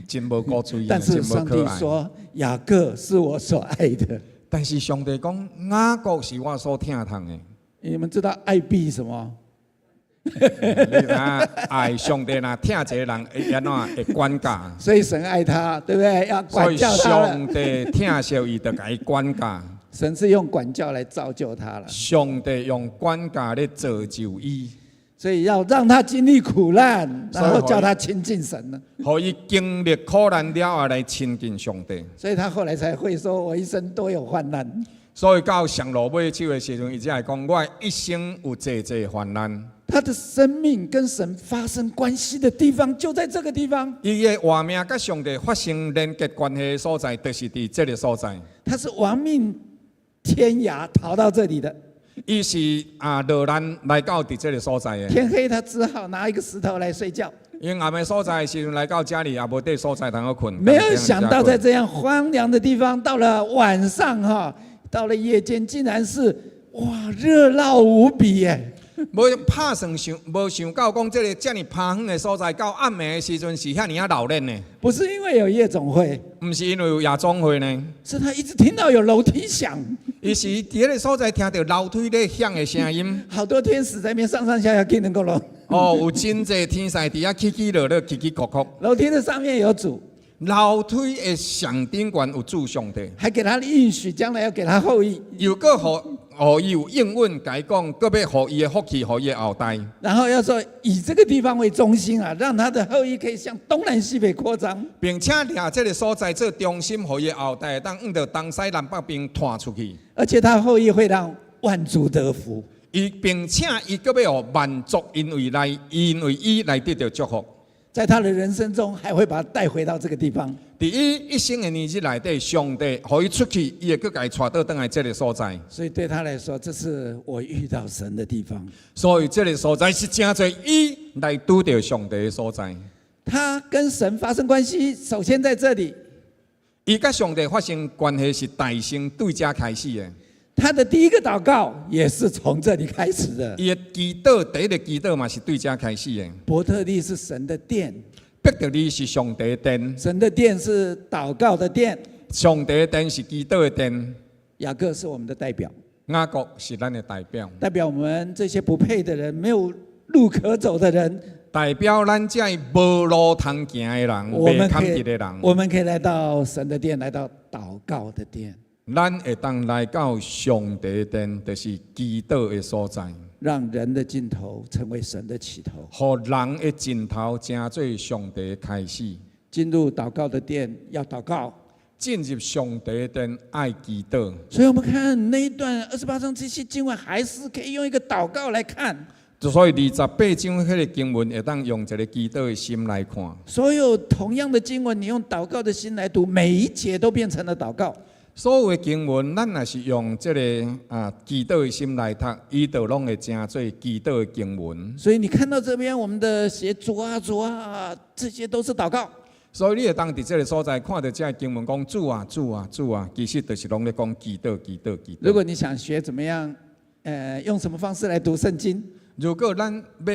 Speaker 1: 真无古锥，
Speaker 3: 但是上帝说雅各是我所爱的。
Speaker 1: 但是上帝讲雅各是我所疼痛的。
Speaker 3: 你们知道爱必什么？
Speaker 1: 你爱上帝呐，疼一个人会安怎会管教？
Speaker 3: 所以神爱他，对不对？要管教他。
Speaker 1: 所以上帝疼惜伊，就该管教。
Speaker 3: 神是用管教来造就他了。
Speaker 1: 上帝用管教来造就伊。
Speaker 3: 所以要让他经历苦难，然后叫他亲近神呢。
Speaker 1: 可以经历苦难了后来亲近上帝。
Speaker 3: 所以他后来才会说：“我一生都有患难。”
Speaker 1: 所以到上路尾手的时阵，伊才会讲：“我一生有济患难。”
Speaker 3: 他的生命跟神发生关系的地方，就在这个地方。
Speaker 1: 伊的活命跟上帝发生连结关系的所在，就是伫这个所在。
Speaker 3: 他是亡命天涯逃到这里的。
Speaker 1: 伊是落难来到伫这个所在的。
Speaker 3: 天黑，他只好拿一个石头来睡觉。
Speaker 1: 因暗暝所在的时阵来到家里，也无地所在通好困。
Speaker 3: 没有想到，在这样荒凉的地方，到了晚上到了夜间，竟然是哇热闹无比耶！
Speaker 1: 无拍算无想到讲这个这么偏远的所在，到暗暝的时阵是遐尼闹热呢。
Speaker 3: 不是因为有夜总会，
Speaker 1: 不是因为有夜总会呢，
Speaker 3: 是他一直听到有楼梯响。
Speaker 1: 伊是伫迄个所在听到楼梯咧响的声音。
Speaker 3: 好多天使在那边上上下下跟能够楼。
Speaker 1: 有真侪天使伫遐起起落落、起起伏伏。
Speaker 3: 楼梯的上面有主，
Speaker 1: 楼梯的上顶端有主上帝，
Speaker 3: 还给他应许，将来要给他后裔。
Speaker 1: 又搁互伊有应允，甲伊讲，搁要互伊的福气，互伊的后代。
Speaker 3: 然后要说以这个地方为中心让他的后裔可以向东南西北扩张，
Speaker 1: 并且掠这个所在做中心，互伊的后代当按照东西南北边传出去。
Speaker 3: 而且他后裔会让万族得福。
Speaker 1: 并且伊搁要互万族因为伊来得到祝福。
Speaker 3: 在他的人生中，还会把他带回到这个地方。
Speaker 1: 伫伊一生的年日内底，上帝互伊出去，伊会搁甲伊带倒转来这个所在。
Speaker 3: 所以对他来说，这是我遇到神的地方。
Speaker 1: 所以这个所在是真侪伊来拄到上帝的所在。
Speaker 3: 他跟神发生关系，首先在这里。
Speaker 1: 伊甲上帝发生关系是大成对家开始的。
Speaker 3: 他的第一个祷告也是从这里开始的。
Speaker 1: 伊的祈祷，第一个祈祷嘛是对家开始的。
Speaker 3: 伯特利是神的殿，
Speaker 1: 伯特利是上帝的殿。
Speaker 3: 神的殿是祷告的殿，
Speaker 1: 上帝的殿是祈祷的殿。
Speaker 3: 雅各是我们的代表，
Speaker 1: 雅各是咱的代表，
Speaker 3: 代表我们这些不配的人，没有路可走的人，
Speaker 1: 代表咱这无路通行的人，未坎坷的人。
Speaker 3: 我们可以来到神的殿，来到祷告的殿。
Speaker 1: 咱会当来到上帝的殿，就是祈祷的所在，
Speaker 3: 让人的尽头成为神的起头，
Speaker 1: 互人的尽头成做上帝的开始。
Speaker 3: 进入祷告的殿要祷告，
Speaker 1: 进入上帝的殿爱祈祷。
Speaker 3: 所以我们看那一段28章这些经文，还是可以用一个祷告来看。
Speaker 1: 所以28章迄个经文会当用一个祈祷的心来看。
Speaker 3: 所有同样的经文，你用祷告的心来读，每一节都变成了祷告。
Speaker 1: 所有的经文，咱若是用这个祈祷的心来读，伊就拢会成做祈祷的经文。
Speaker 3: 所以你看到这边，我们的写主啊主啊，这些都是祷告。
Speaker 1: 所以你会当伫这个所在看到这个经文讲主啊主啊主啊，其实就是拢咧讲祈祷祈祷祈祷。
Speaker 3: 如果你想学怎么样，用什么方式来读圣经？
Speaker 1: 如果咱要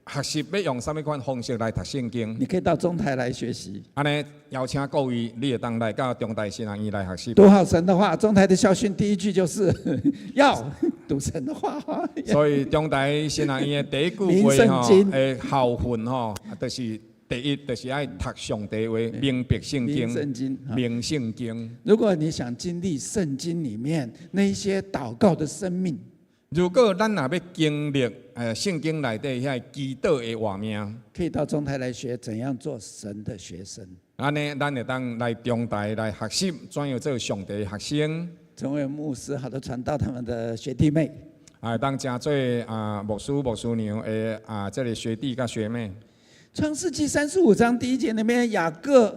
Speaker 1: 学习要用什么款方式来读圣经，
Speaker 3: 你可以到中台来学习。
Speaker 1: 安尼邀请各位，你会当来到中台新人院来学习。
Speaker 3: 读好神的话，中台的校训第一句就是要读神的话。
Speaker 1: 所以中台新人院的第一句话校训就是第一，就是爱读上帝话，明白圣经，明圣经。
Speaker 3: 如果你想经历圣经里面那一些祷告的生命，
Speaker 1: 如果咱若要经历圣经内底遐祈祷的画面，
Speaker 3: 可以到中台来学怎样做神的学生。
Speaker 1: 安尼咱会当来中台来学习怎样做上帝的学生，
Speaker 3: 成为牧师，好的传道他们的学弟妹。
Speaker 1: 当真做牧师牧师娘的这个学弟甲学妹。
Speaker 3: 创世纪35章第1节那边，雅各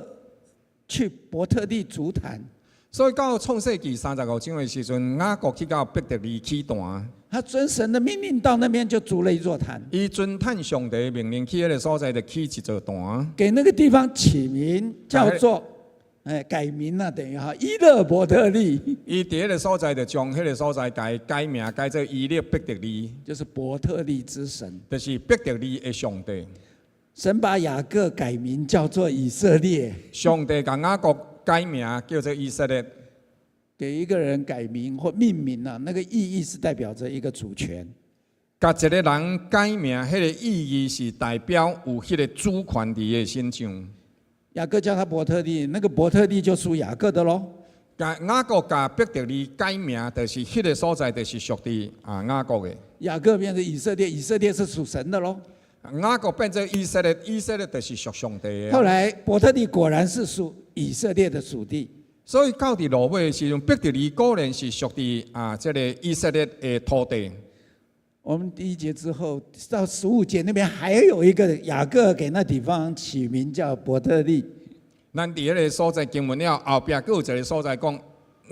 Speaker 3: 去伯特利筑坛。
Speaker 1: 所以到创世纪35章的时阵，雅各去到伯特利起坛，
Speaker 3: 他遵神的命令到那边就筑了一座坛，
Speaker 1: 伊遵探上帝的命令去迄个所在就起一座坛，
Speaker 3: 给那个地方起名叫做，改名了，等于伊勒伯特利，
Speaker 1: 伊伫迄个所在就将迄个所在改名改做伊勒伯特利，
Speaker 3: 就是伯特利之神，
Speaker 1: 就是伯特利的上帝。
Speaker 3: 神把雅各改名叫做以色列，
Speaker 1: 上帝甲雅各改名叫做以色列。
Speaker 3: 给一个人改名或命名啊，那个意义是代表着一个主权。
Speaker 1: 甲一个人改名，迄个意义是代表有迄个主权伫伊身上。
Speaker 3: 雅各叫他伯特利，那个伯特利就属雅各的咯。
Speaker 1: 雅各甲伯特利改名，就是迄个所在，就是属于雅各的。
Speaker 3: 雅各变成以色列，以色列是属神的咯。
Speaker 1: 雅各变成以色列，以色列就是属上帝的。
Speaker 3: 后来伯特利果然是属以色列的属地。
Speaker 1: 所以到伫落尾的时阵，伯特利果然是属于这个以色列的土地。
Speaker 3: 我们第1节之后到15节那边还有一个雅各给那地方起名叫伯特利。
Speaker 1: 咱伫迄个所在经文了后壁，佫有一个所在讲，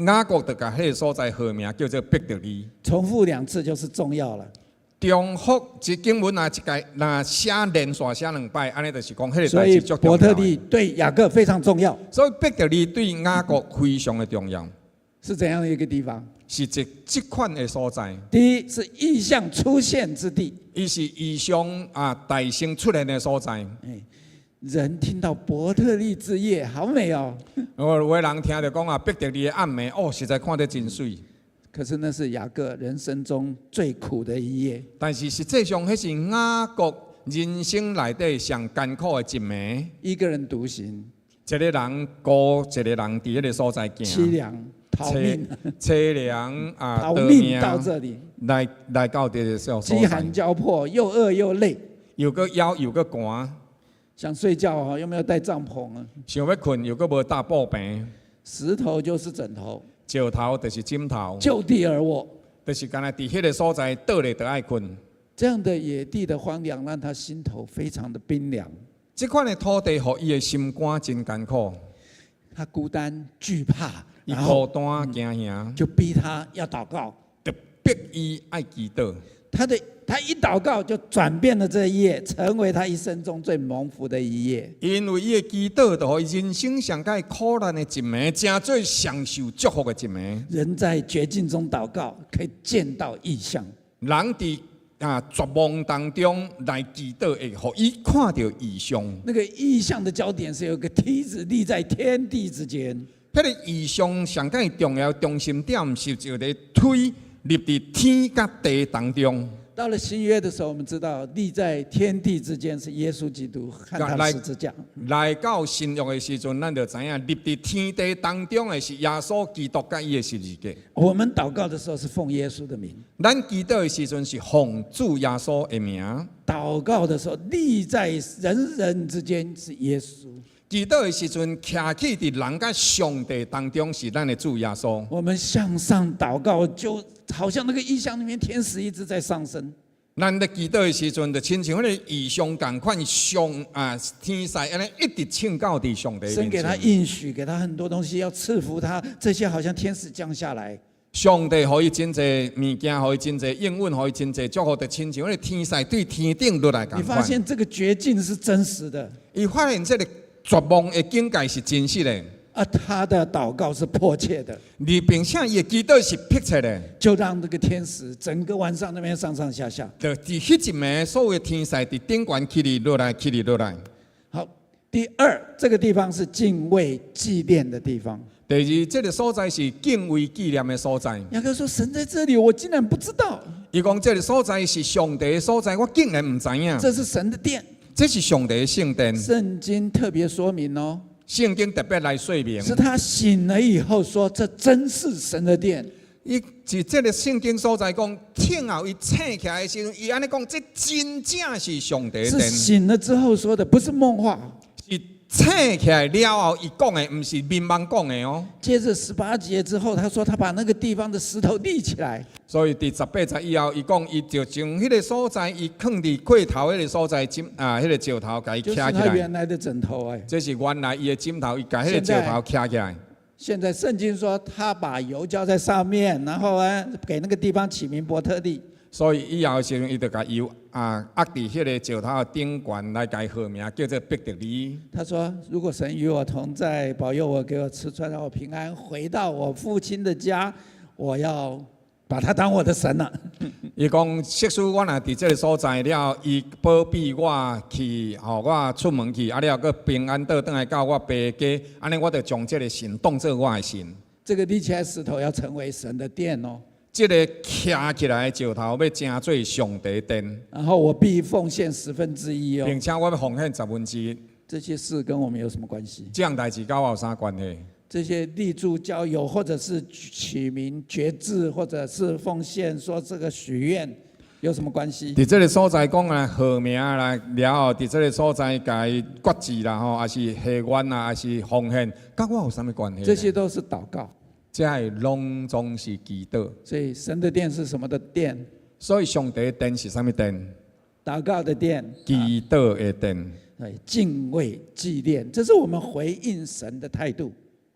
Speaker 1: 雅各就甲迄个所在号名叫做伯特利。
Speaker 3: 重复2次就是重要了。
Speaker 1: 重复一经文若写连续写2摆，安尼就是讲迄个
Speaker 3: 所以
Speaker 1: 代志足重要。
Speaker 3: 伯特利对雅各非常重要。
Speaker 1: 所以伯特利对雅各非常的重要，
Speaker 3: 是怎样的一个地方？
Speaker 1: 是这款的所在。
Speaker 3: 第一是异象出现之地，
Speaker 1: 伊是异象大声出现的所在。
Speaker 3: 人听到伯特利之夜，好美哦。
Speaker 1: 有的人听着讲伯特利的暗暝，实在看得真水。
Speaker 3: 可是那是雅各人生中最苦的一夜。
Speaker 1: 但是实际上，迄是雅各人生内底上艰苦的一暝。
Speaker 3: 一个人独行，
Speaker 1: 一个人孤，一个人伫迄个所在行。
Speaker 3: 凄凉逃命，
Speaker 1: 凄凉
Speaker 3: 逃命到这里，
Speaker 1: 来到这个所在。
Speaker 3: 饥寒交迫，又饿又累，
Speaker 1: 又个枵又个寒，
Speaker 3: 想睡觉又没有带帐篷啊，
Speaker 1: 想要困又个无搭布棚，
Speaker 3: 石头就是枕头，
Speaker 1: 石头就是枕头，
Speaker 3: 就地而卧，
Speaker 1: 就是干那伫迄个所在倒咧就爱困。
Speaker 3: 这样的野地的荒凉，让他心头非常的冰凉。
Speaker 1: 这款的土地，互伊的心肝真艰苦。
Speaker 3: 他孤单惧怕，
Speaker 1: 伊孤单惊吓，
Speaker 3: 就逼他要祷告，
Speaker 1: 就逼伊爱祈祷。
Speaker 3: 他一祷告，就转变了这一夜，成为他一生中最蒙福的一夜。
Speaker 1: 因为伊的祈祷，就互伊人生上界苦难的一暝，真最享受祝福的一暝。
Speaker 3: 人在绝境中祷告，可以见到异象。
Speaker 1: 人伫绝望当中来祈祷，会互伊看到异象。
Speaker 3: 那个异象的焦点是有个梯子立在天地之间。
Speaker 1: 迄个异象上界重要中心点是一个推立伫天甲地当中。
Speaker 3: 到了新约的时候，我们知道立在天地之间是耶稣基督和他的十字架。
Speaker 1: 来到新约的时阵，咱就知影立伫天地当中的是耶稣基督甲伊的十字架。
Speaker 3: 我们祷告的时候是奉耶稣的名，
Speaker 1: 咱祈祷的时阵是奉主耶稣的名。
Speaker 3: 祷告的时候立在人人之间是耶稣。
Speaker 1: 祈祷的时阵，徛起伫人甲上帝当中是咱的主耶稣。我
Speaker 3: 们向上祷告，就好像那个异象里面天使一直在上升。
Speaker 1: 咱在祈祷的时阵，就亲像迄个异象共款，天使安尼一直请到伫上帝面前。
Speaker 3: 神给他应许，给他很多东西要赐福他，这些好像天使降下来。
Speaker 1: 上帝可以真侪物件，可以真侪应允，可以真侪祝福，就亲像迄个天使对天顶落来共款。
Speaker 3: 你发现这个绝境是真实的，
Speaker 1: 伊发现这个绝望的境界是真实的，
Speaker 3: 他的祷告是迫切的，
Speaker 1: 并且伊的祈祷是迫切的，
Speaker 3: 就让这个天使整个晚上那边上上下下。
Speaker 1: 就伫迄一暝，所有的天使伫顶悬起哩落来，起哩落来。
Speaker 3: 好，第二，这个地方是敬畏祭奠的地方。
Speaker 1: 第二，这个所在是敬畏纪念的所在。
Speaker 3: 雅各说：“神在这里，我竟然不知道。”
Speaker 1: 伊讲这个所在是上帝的所在，我竟然唔知影。
Speaker 3: 这是神的殿，
Speaker 1: 这是上帝的圣殿。
Speaker 3: 圣经特别说明哦，
Speaker 1: 圣经特别来说明，
Speaker 3: 是他醒了以后说：“这真是神的殿。”
Speaker 1: 伊是这个圣经所在讲，听后伊醒起来的时候，伊安尼讲，这真正是上帝的殿。
Speaker 3: 是醒了之后说的，不是梦话。
Speaker 1: 是醒起来了后，伊讲的毋是民望讲的哦。
Speaker 3: 接着18节之后，他说他把那个地方的石头立起来。
Speaker 1: 所以第18节以后，伊讲伊就从迄个所在，伊放伫过头迄个所在迄个石头，甲伊
Speaker 3: 就是
Speaker 1: 徛起
Speaker 3: 他原
Speaker 1: 来。
Speaker 3: 来的枕头哎。
Speaker 1: 这是原来伊的枕头，伊甲迄个石头徛起来。
Speaker 3: 现在圣经说他把油浇在上面，然后呢给那个地方起名伯特利。
Speaker 1: 所以以后的时阵，伊就甲油压伫迄个石头的顶悬来改号名，叫做伯特利。
Speaker 3: 他说：“如果神与我同在，保佑我，给我吃穿，让我平安回到我父亲的家，我要把他当我的神了。”
Speaker 1: 伊讲，即使我若伫即个所在了，伊保庇我去，互我出门去，了佫平安倒转来到我爸家，安尼我就将即个神当做我的神。
Speaker 3: 这个立起来石头要成为神的殿哦。
Speaker 1: 即个徛起来的石头要成做上帝殿，
Speaker 3: 然后我必奉献1/10哦。
Speaker 1: 并且我要奉献1/10。
Speaker 3: 这些事跟我们有什么关系？
Speaker 1: 这样代志跟我有啥关系？
Speaker 3: 这些立柱交友，或者是取名决志，或者是奉献，说这个许愿，有什么关系？
Speaker 1: 伫这个所在讲啊，号名啦，了后伫这个所在甲伊决志啦吼，还是下愿啦，还是奉献，跟我有啥物关系？
Speaker 3: 这些都是祷告。
Speaker 1: 这拢总是祈祷。
Speaker 3: 所以神的殿是什么的殿？
Speaker 1: 所以上帝的殿是啥物殿？
Speaker 3: 祷告的殿，
Speaker 1: 祈祷的殿。
Speaker 3: 对，敬畏纪念，这是我们回应神的态度。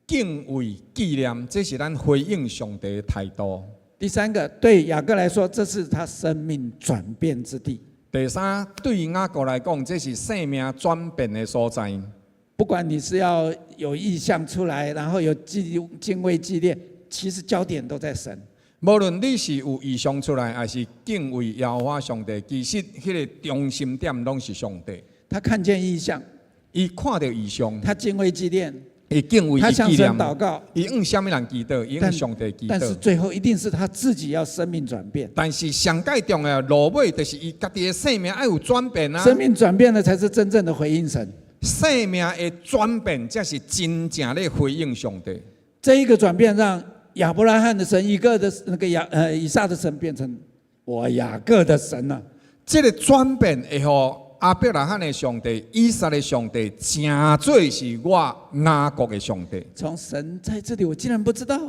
Speaker 1: 敬畏纪念，这是咱回应上帝的态度。
Speaker 3: 第三个，对雅各来说，这是他生命转变之地。
Speaker 1: 第三，对雅各来讲，这是生命转变的所在。
Speaker 3: 不管你是要有意向出来，然后有敬畏纪念，其实焦点都在神。
Speaker 1: 无论你是有意向出来，还是敬畏耶和华上帝，其实迄个中心点拢是上帝。
Speaker 3: 他看见异象，
Speaker 1: 伊看到异象，
Speaker 3: 他敬畏纪念，
Speaker 1: 伊敬畏，
Speaker 3: 他向神
Speaker 1: 伊纪念，
Speaker 3: 祷告，
Speaker 1: 伊向什么人祈祷？伊向上帝祈
Speaker 3: 但是
Speaker 1: 祷。
Speaker 3: 最后一定是他自己要生命转变。
Speaker 1: 但是上界重要落尾，就是伊家己的生命要有转变啊！
Speaker 3: 生命转变了，才是真正的回应神。
Speaker 1: 生命的转变，才是真正的回应上帝。
Speaker 3: 这一个转变，让亚伯拉罕的神、以撒的神变成我雅各的神了。
Speaker 1: 这个转变会互阿伯拉罕的上帝、以撒的上帝，真做是我雅各的上帝。
Speaker 3: 从神在这里，我竟然不知道。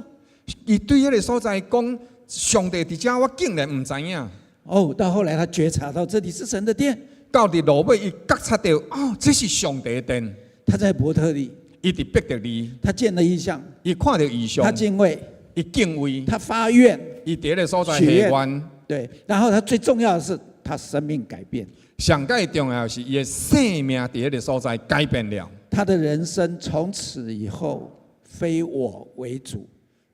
Speaker 1: 伊对迄个所在讲，上帝伫遮，我竟然唔知影。
Speaker 3: 哦，到后来他觉察到这里是神的殿，
Speaker 1: 到伫落尾，伊觉察到，哦，这是上帝的殿。
Speaker 3: 他在伯特利，
Speaker 1: 伊伫伯特利，
Speaker 3: 他见了异象，
Speaker 1: 伊看到异象，
Speaker 3: 他敬畏，
Speaker 1: 伊敬畏，
Speaker 3: 他发愿，
Speaker 1: 伊伫迄个所在
Speaker 3: 许愿
Speaker 1: 下愿。
Speaker 3: 对，然后他最重要的是，他生命改变，
Speaker 1: 上界重要的是，伊的生命伫迄个所在改变了。
Speaker 3: 他的人生从此以后非我为主。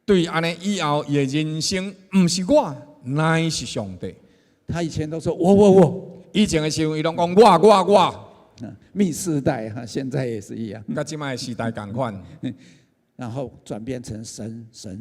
Speaker 1: 对安尼以后，伊的人生毋是我，乃是上帝。
Speaker 3: 他以前都说我，
Speaker 1: 以前的时候，伊拢讲我。
Speaker 3: 密世代哈，现在也是一样。
Speaker 1: 甲即摆时代共款，
Speaker 3: 然后转变成神。
Speaker 1: 伫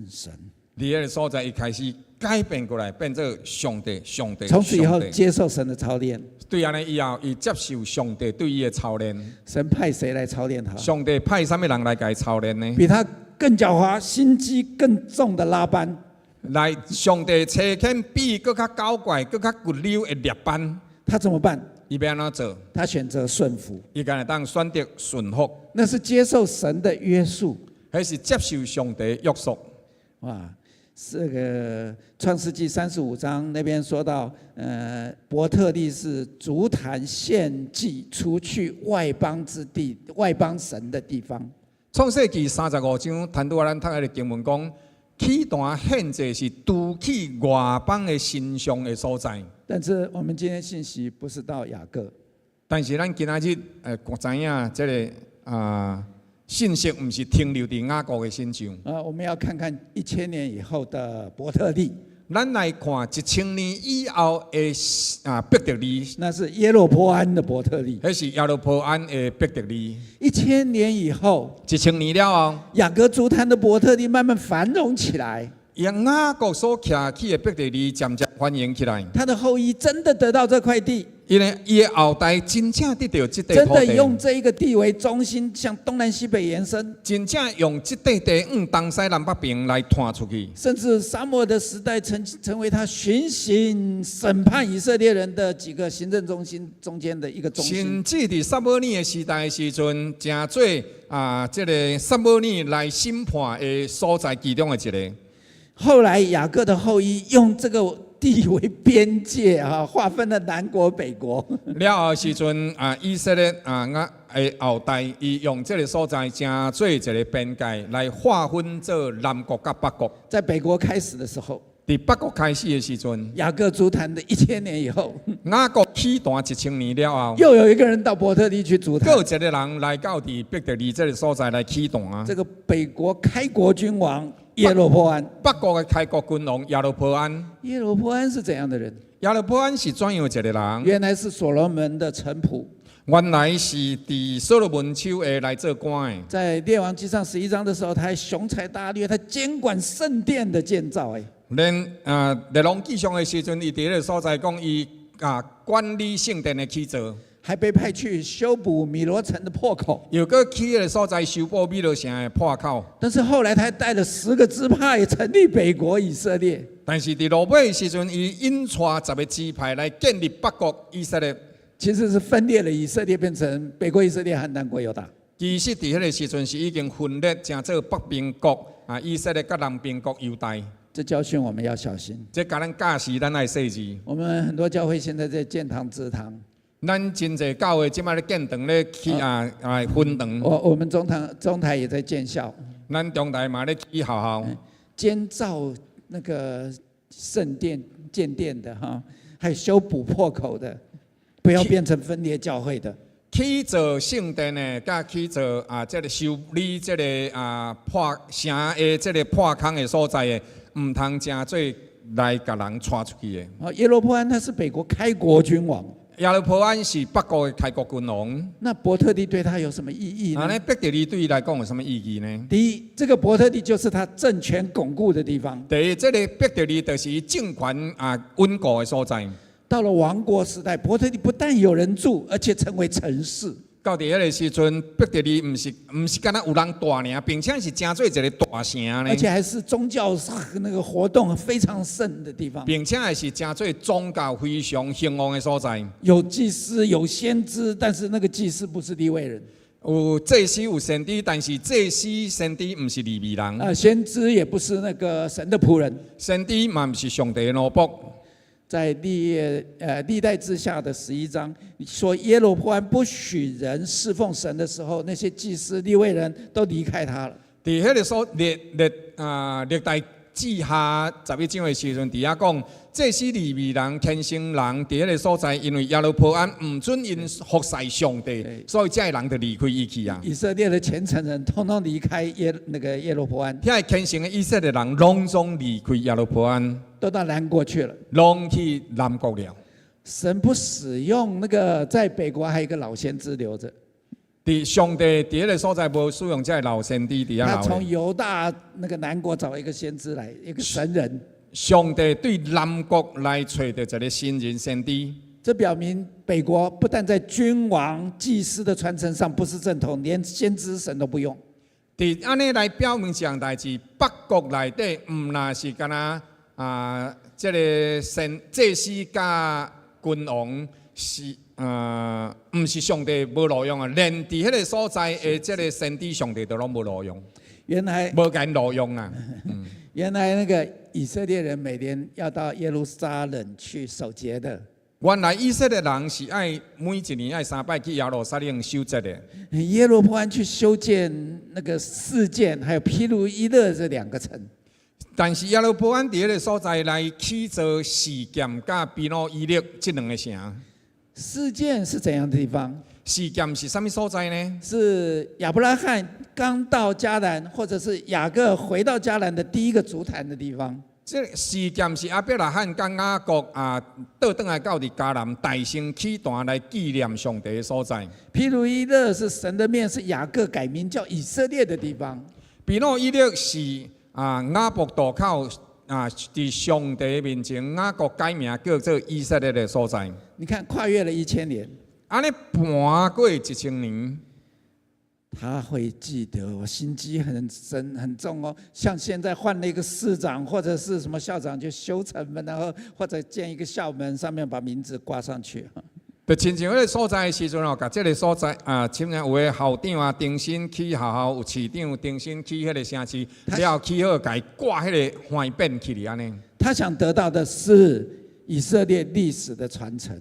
Speaker 1: 迄个所在，伊开始改变过来，变做上帝。
Speaker 3: 从此以后
Speaker 1: 上帝
Speaker 3: 接受神的操练。
Speaker 1: 对安尼以后，伊接受上帝对伊的操练。
Speaker 3: 神派谁来操练他？
Speaker 1: 上帝派啥物人来甲伊操练呢？
Speaker 3: 比他更狡猾、心机更重的拉班。
Speaker 1: 来，上帝找拣比更较搞怪、更较骨溜的列班。
Speaker 3: 他怎么办？
Speaker 1: 伊要安怎做？
Speaker 3: 他选择顺服。
Speaker 1: 伊敢会当选择顺服，
Speaker 3: 那是接受神的约束。
Speaker 1: 还是接受上帝约束？
Speaker 3: 哇，这个创世纪35章那边说到，伯特利是足坛献祭除去外邦之地、外邦神的地方。
Speaker 1: 创世纪35章，谈到咱读迄个经文讲，起坛献祭是除去外邦的神像的所在。
Speaker 3: 但是我们今天信息不是到雅各，
Speaker 1: 但是咱今仔日知影这个信息，毋是停留伫雅各的身上。
Speaker 3: 我们要看看1000年以后的伯特利。
Speaker 1: 咱来看1000年以后的伯特利，
Speaker 3: 那是耶罗波安的伯特利。
Speaker 1: 迄是耶罗波安的伯特利。
Speaker 3: 1000年以后
Speaker 1: 1000年了后，
Speaker 3: 雅各足坛的伯特利慢慢繁荣起来。
Speaker 1: 让雅各所徛起的伯特利渐渐繁荣起来，
Speaker 3: 他的后裔真的得到这块地，
Speaker 1: 因为伊的后代真正得到这块
Speaker 3: 真
Speaker 1: 土地，
Speaker 3: 的用这一个地为中心，向东南西北延伸，
Speaker 1: 真正用这块地往东西南北边来传出去。
Speaker 3: 甚至撒母耳的时代成为他巡行审判以色列人的几个行政中心中间的一个中心。
Speaker 1: 甚至伫撒母耳的时代的时阵，正做这个撒母耳来审判的所在其中的一个。
Speaker 3: 后来雅各的后裔用这个地为边界划分了南国北国。
Speaker 1: 了后时阵以色列的后代，伊用这个所在正做一个边界来划分做南国甲北国。
Speaker 3: 在北国开始的时候，
Speaker 1: 伫北国开始的时阵，
Speaker 3: 雅各筑坛的1000年以后，
Speaker 1: 雅各起坛1000年了后，
Speaker 3: 又有一个人到伯特利去筑坛，
Speaker 1: 又一个人来到伫伯特利这个所在来起坛。
Speaker 3: 这个北国开国君王耶罗波安。
Speaker 1: 北国的开国君王亚罗波安。
Speaker 3: 耶罗波安是怎样的人？
Speaker 1: 亚罗波安是怎样一个人？
Speaker 3: 原来是所罗门的臣仆，
Speaker 1: 原来是伫所罗门手下来做官的。
Speaker 3: 在列王纪上11章的时候，他还雄才大略，他监管圣殿的建造。
Speaker 1: 连列王纪上的时阵，伊伫迄个所在讲伊管理圣殿的起造，
Speaker 3: 还被派去修补米罗城的破口。
Speaker 1: 又搁去迄个所在修补米罗城的破口。
Speaker 3: 但是后来他还带了10个支派成立北国以色列。
Speaker 1: 但是伫落尾的时阵，伊引带10个支派来建立北国以色列。
Speaker 3: 其实是分裂了以色列，变成北国以色列和南国犹大。
Speaker 1: 其实伫迄个时阵是已经分裂，成做北边国以色列甲南边国犹大。
Speaker 3: 这教训我们要小心。
Speaker 1: 这甲咱教示，咱爱细致。
Speaker 3: 我们很多教会现在在建堂植堂，
Speaker 1: 咱真侪教会即摆咧建堂咧起分堂。
Speaker 3: 我们中台也在建校，
Speaker 1: 咱中台嘛咧起学校，
Speaker 3: 监造那个圣殿建殿的还有修补破口的，不要变成分裂教会的。
Speaker 1: 去做圣殿的，甲去做这个修理这个破城的这个破空的所在的，唔通正做来甲人传出去的。
Speaker 3: 耶罗波安他是北国开国君王，
Speaker 1: 亚罗波安是北国的开国君王。
Speaker 3: 那伯特利对他有什么意义呢？
Speaker 1: 那伯特利对伊来讲有什么意义呢？
Speaker 3: 第一，这个伯特利就是他政权巩固的地方。
Speaker 1: 第一，这个伯特利就是政权稳固的所在。
Speaker 3: 到了王国时代，伯特利不但有人住，而且成为城市。
Speaker 1: 到伫迄个时阵，伯特利唔是敢若有人大尔，并且是真做一个大城呢。
Speaker 3: 而且还是宗教那个活动非常盛的地方，
Speaker 1: 并且还是真做宗教非常兴旺的所在。
Speaker 3: 有祭司，有先知，但是那个祭司不是利未人。
Speaker 1: 有祭司有先知，但是祭司先知唔是利未人。
Speaker 3: 先知也不是那个神的仆人。
Speaker 1: 先知嘛唔是上帝的奴仆。
Speaker 3: 在历代志下的11章说，耶罗波安不许人侍奉神的时候，那些祭司利未人都离开他了。
Speaker 1: 伫迄个所历代志下11章的时阵，伫遐讲，这是利未人虔诚人伫迄个所在，因为亚罗波安唔准因服侍上帝，所以这人就离开伊去啊。
Speaker 3: 以色列的虔诚人通通离开耶罗波安。
Speaker 1: 遐个虔诚的以色列人拢总离开亚罗波安，
Speaker 3: 都到南国去了，
Speaker 1: 拢去南国了。
Speaker 3: 神不使用那个在北国还有一个老先知留着。
Speaker 1: 上帝伫迄个所在无使用这老先知伫遐留。
Speaker 3: 他从犹大那个南国找一个先知来，一个神人。
Speaker 1: 上帝对南国来找到一个新人先知。
Speaker 3: 这表明北国不但在君王、祭司的传承上不是正统，连先知神都不用。
Speaker 1: 伫安尼来表明一样代志，北国内底唔那是干那这个祭司甲君王是唔是上帝无路用啊，连伫迄个所在的这个先知上帝都拢无路用，
Speaker 3: 原来
Speaker 1: 无敢路用啊。
Speaker 3: 原来那个以色列人每年要到耶路撒冷去守节的。
Speaker 1: 原来以色列人是爱每一年爱3摆去耶路撒冷守节的。
Speaker 3: 耶罗波安去修建那个4件，还有毗卢伊勒这2个城。
Speaker 1: 但是耶罗波安伫迄个所在来起造示剑甲毗卢伊勒这2个城。
Speaker 3: 4件是怎样的地方？
Speaker 1: 示剑是什么所在呢？
Speaker 3: 是亚伯拉罕刚到迦南，或者是雅各回到迦南的第一个筑坛的地方。
Speaker 1: 这示剑是亚伯拉罕甲雅各倒转来到伫迦南大兴起坛来纪念上帝的所在。
Speaker 3: 毗卢伊勒是神的面，是雅各改名叫以色列的地方。
Speaker 1: 毗卢伊勒是雅博渡口伫上帝面前，雅各改名叫做以色列的所在。
Speaker 3: 你看，跨越了1000年，
Speaker 1: 安尼盘过1000年。
Speaker 3: 他会记得我心机很深很重哦。像现在换了一个市长或者是什么校长，就修城门，然后或者建一个校门，上面把名字挂上去。
Speaker 1: 就亲像迄个所在的时阵哦，甲这个所在亲像有的校长定新起学校，有市长定新起迄个城市，了起好，甲伊挂迄个花匾起哩安尼。
Speaker 3: 他想得到的是以色列历史的传承。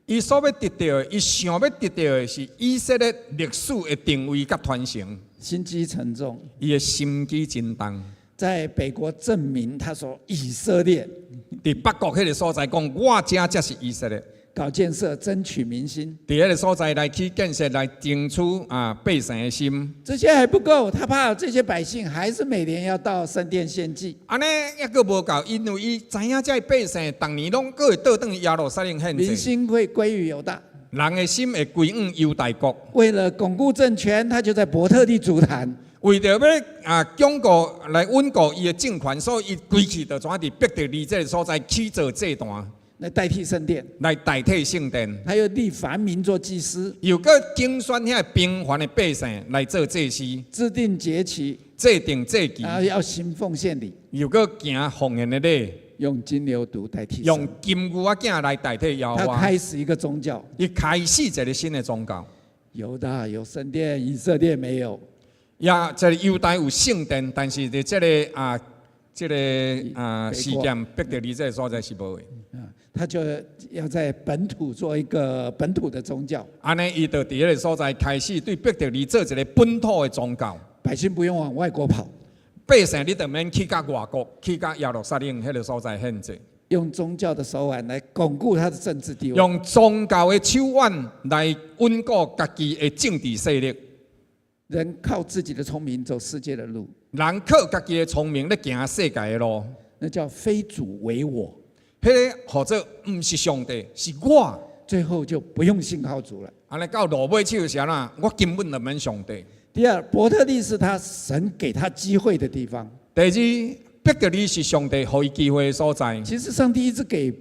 Speaker 1: 伊所要得到的，伊想要得到的是以色列历史的定位甲传承。
Speaker 3: 心机沉重，
Speaker 1: 伊的心机真重。
Speaker 3: 在北国证明他说以色列，
Speaker 1: 伫北国迄个所在讲，我这才是以色列。
Speaker 3: 搞建设，争取民心。
Speaker 1: 伫迄个所在来去建设，来争取百姓的心。
Speaker 3: 这些还不够，他怕这些百姓还是每年要到圣殿献祭。
Speaker 1: 安尼抑个无够，因为伊知影这百姓逐年拢个会倒转耶路撒冷献祭，
Speaker 3: 民心会归于犹大，
Speaker 1: 人的心会归向犹大国。
Speaker 3: 为了巩固政权，他就在伯特利筑坛。
Speaker 1: 为着要巩固来稳固伊的政权，所以伊规气就怎伫伯特利这个所在起造祭坛。
Speaker 3: 来代替圣殿，
Speaker 1: 来代替圣殿，
Speaker 3: 他又立凡民做祭司，
Speaker 1: 又搁竞选遐平凡的百姓来做祭司，
Speaker 3: 制定节期，
Speaker 1: 制定祭期，
Speaker 3: 然后要行奉献礼，
Speaker 1: 又搁行奉献的礼，
Speaker 3: 用金牛犊代替神，
Speaker 1: 用金牛仔来代替耶和
Speaker 3: 他
Speaker 1: 华。
Speaker 3: 开始一个宗教，
Speaker 1: 伊开始一个新的宗教。
Speaker 3: 犹大有圣殿，以色列没有。
Speaker 1: 这个犹大有圣殿，但是伫这个事件，伯特利这个所在是无的。
Speaker 3: 他就要在本土做一个本土的宗教。
Speaker 1: 安尼，伊就伫迄个所在开始对伯特利做一个本土的宗教。
Speaker 3: 百姓不用往外国跑，
Speaker 1: 百姓你就免去到外国，去到耶路撒冷迄个所在献祭。
Speaker 3: 用宗教的手腕来巩固他的政治地位，
Speaker 1: 用宗教的手腕来稳固家己的政治势力。
Speaker 3: 人靠自己的聪明走世界的路，
Speaker 1: 人靠家己的聪明咧行世界的路，
Speaker 3: 那叫非主为我。
Speaker 1: 迄个或者唔是上帝，是我。
Speaker 3: 最后就不用信靠主了。
Speaker 1: 安尼到落尾手时啦，我根本就免上帝。
Speaker 3: 第二，伯特利是他神给他机会的地方。
Speaker 1: 第二，伯特利是上帝给伊机会的所在。
Speaker 3: 其实上帝一直给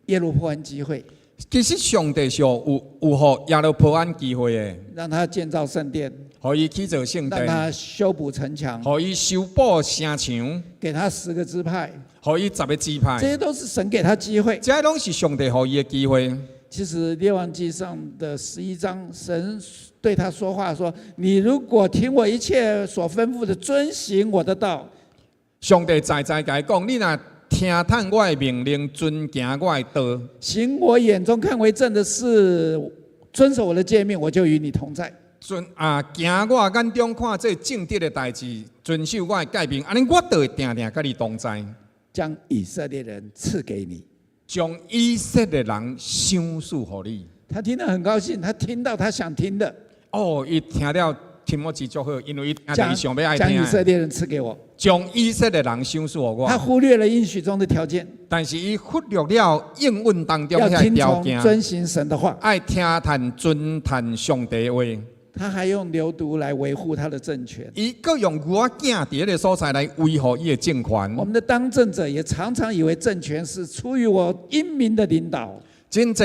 Speaker 3: 耶路伯安机会。
Speaker 1: 其实上帝是有给耶路伯安机会的，
Speaker 3: 让他建造圣殿，
Speaker 1: 给伊起造圣殿，
Speaker 3: 让他修补城墙，
Speaker 1: 给伊修补城墙，
Speaker 3: 给他10个支派，
Speaker 1: 给伊10个支派，
Speaker 3: 这些都是神给他机会。
Speaker 1: 这拢是上帝给伊的机会。
Speaker 3: 其实列王记上的11章，神对他说话说：“你如果听我一切所吩咐的，遵行我的道。”
Speaker 1: 上帝在甲伊讲：“你若听探我的命令，遵行我的道，
Speaker 3: 行我眼中看为正的事，遵守我的诫命，我就与你同在。”
Speaker 1: 行我眼中看这正直的代志，遵守我的诫命，安尼我就会定定甲你同在，
Speaker 3: 将以色列人赐给你，
Speaker 1: 将以色列人赏赐给你。
Speaker 3: 他听得很高兴，他听到他想听的。
Speaker 1: 哦，伊听了听我真足好，因为伊听到伊想要爱
Speaker 3: 将
Speaker 1: 听的。
Speaker 3: 以色列人赐给我，
Speaker 1: 将以色列人赏赐给我。
Speaker 3: 他忽略了应许中的条件，
Speaker 1: 但是伊忽略了应允当中
Speaker 3: 要
Speaker 1: 遐
Speaker 3: 听从
Speaker 1: 条件，
Speaker 3: 遵行神的话。
Speaker 1: 爱听谈遵谈上帝的话。
Speaker 3: 他还用牛犊来维护他的政权。
Speaker 1: 伊搁用牛仔囝伫迄个所在来维护伊的政权。
Speaker 3: 我们的当政者也常常以为政权是出于我英明的领导。
Speaker 1: 真济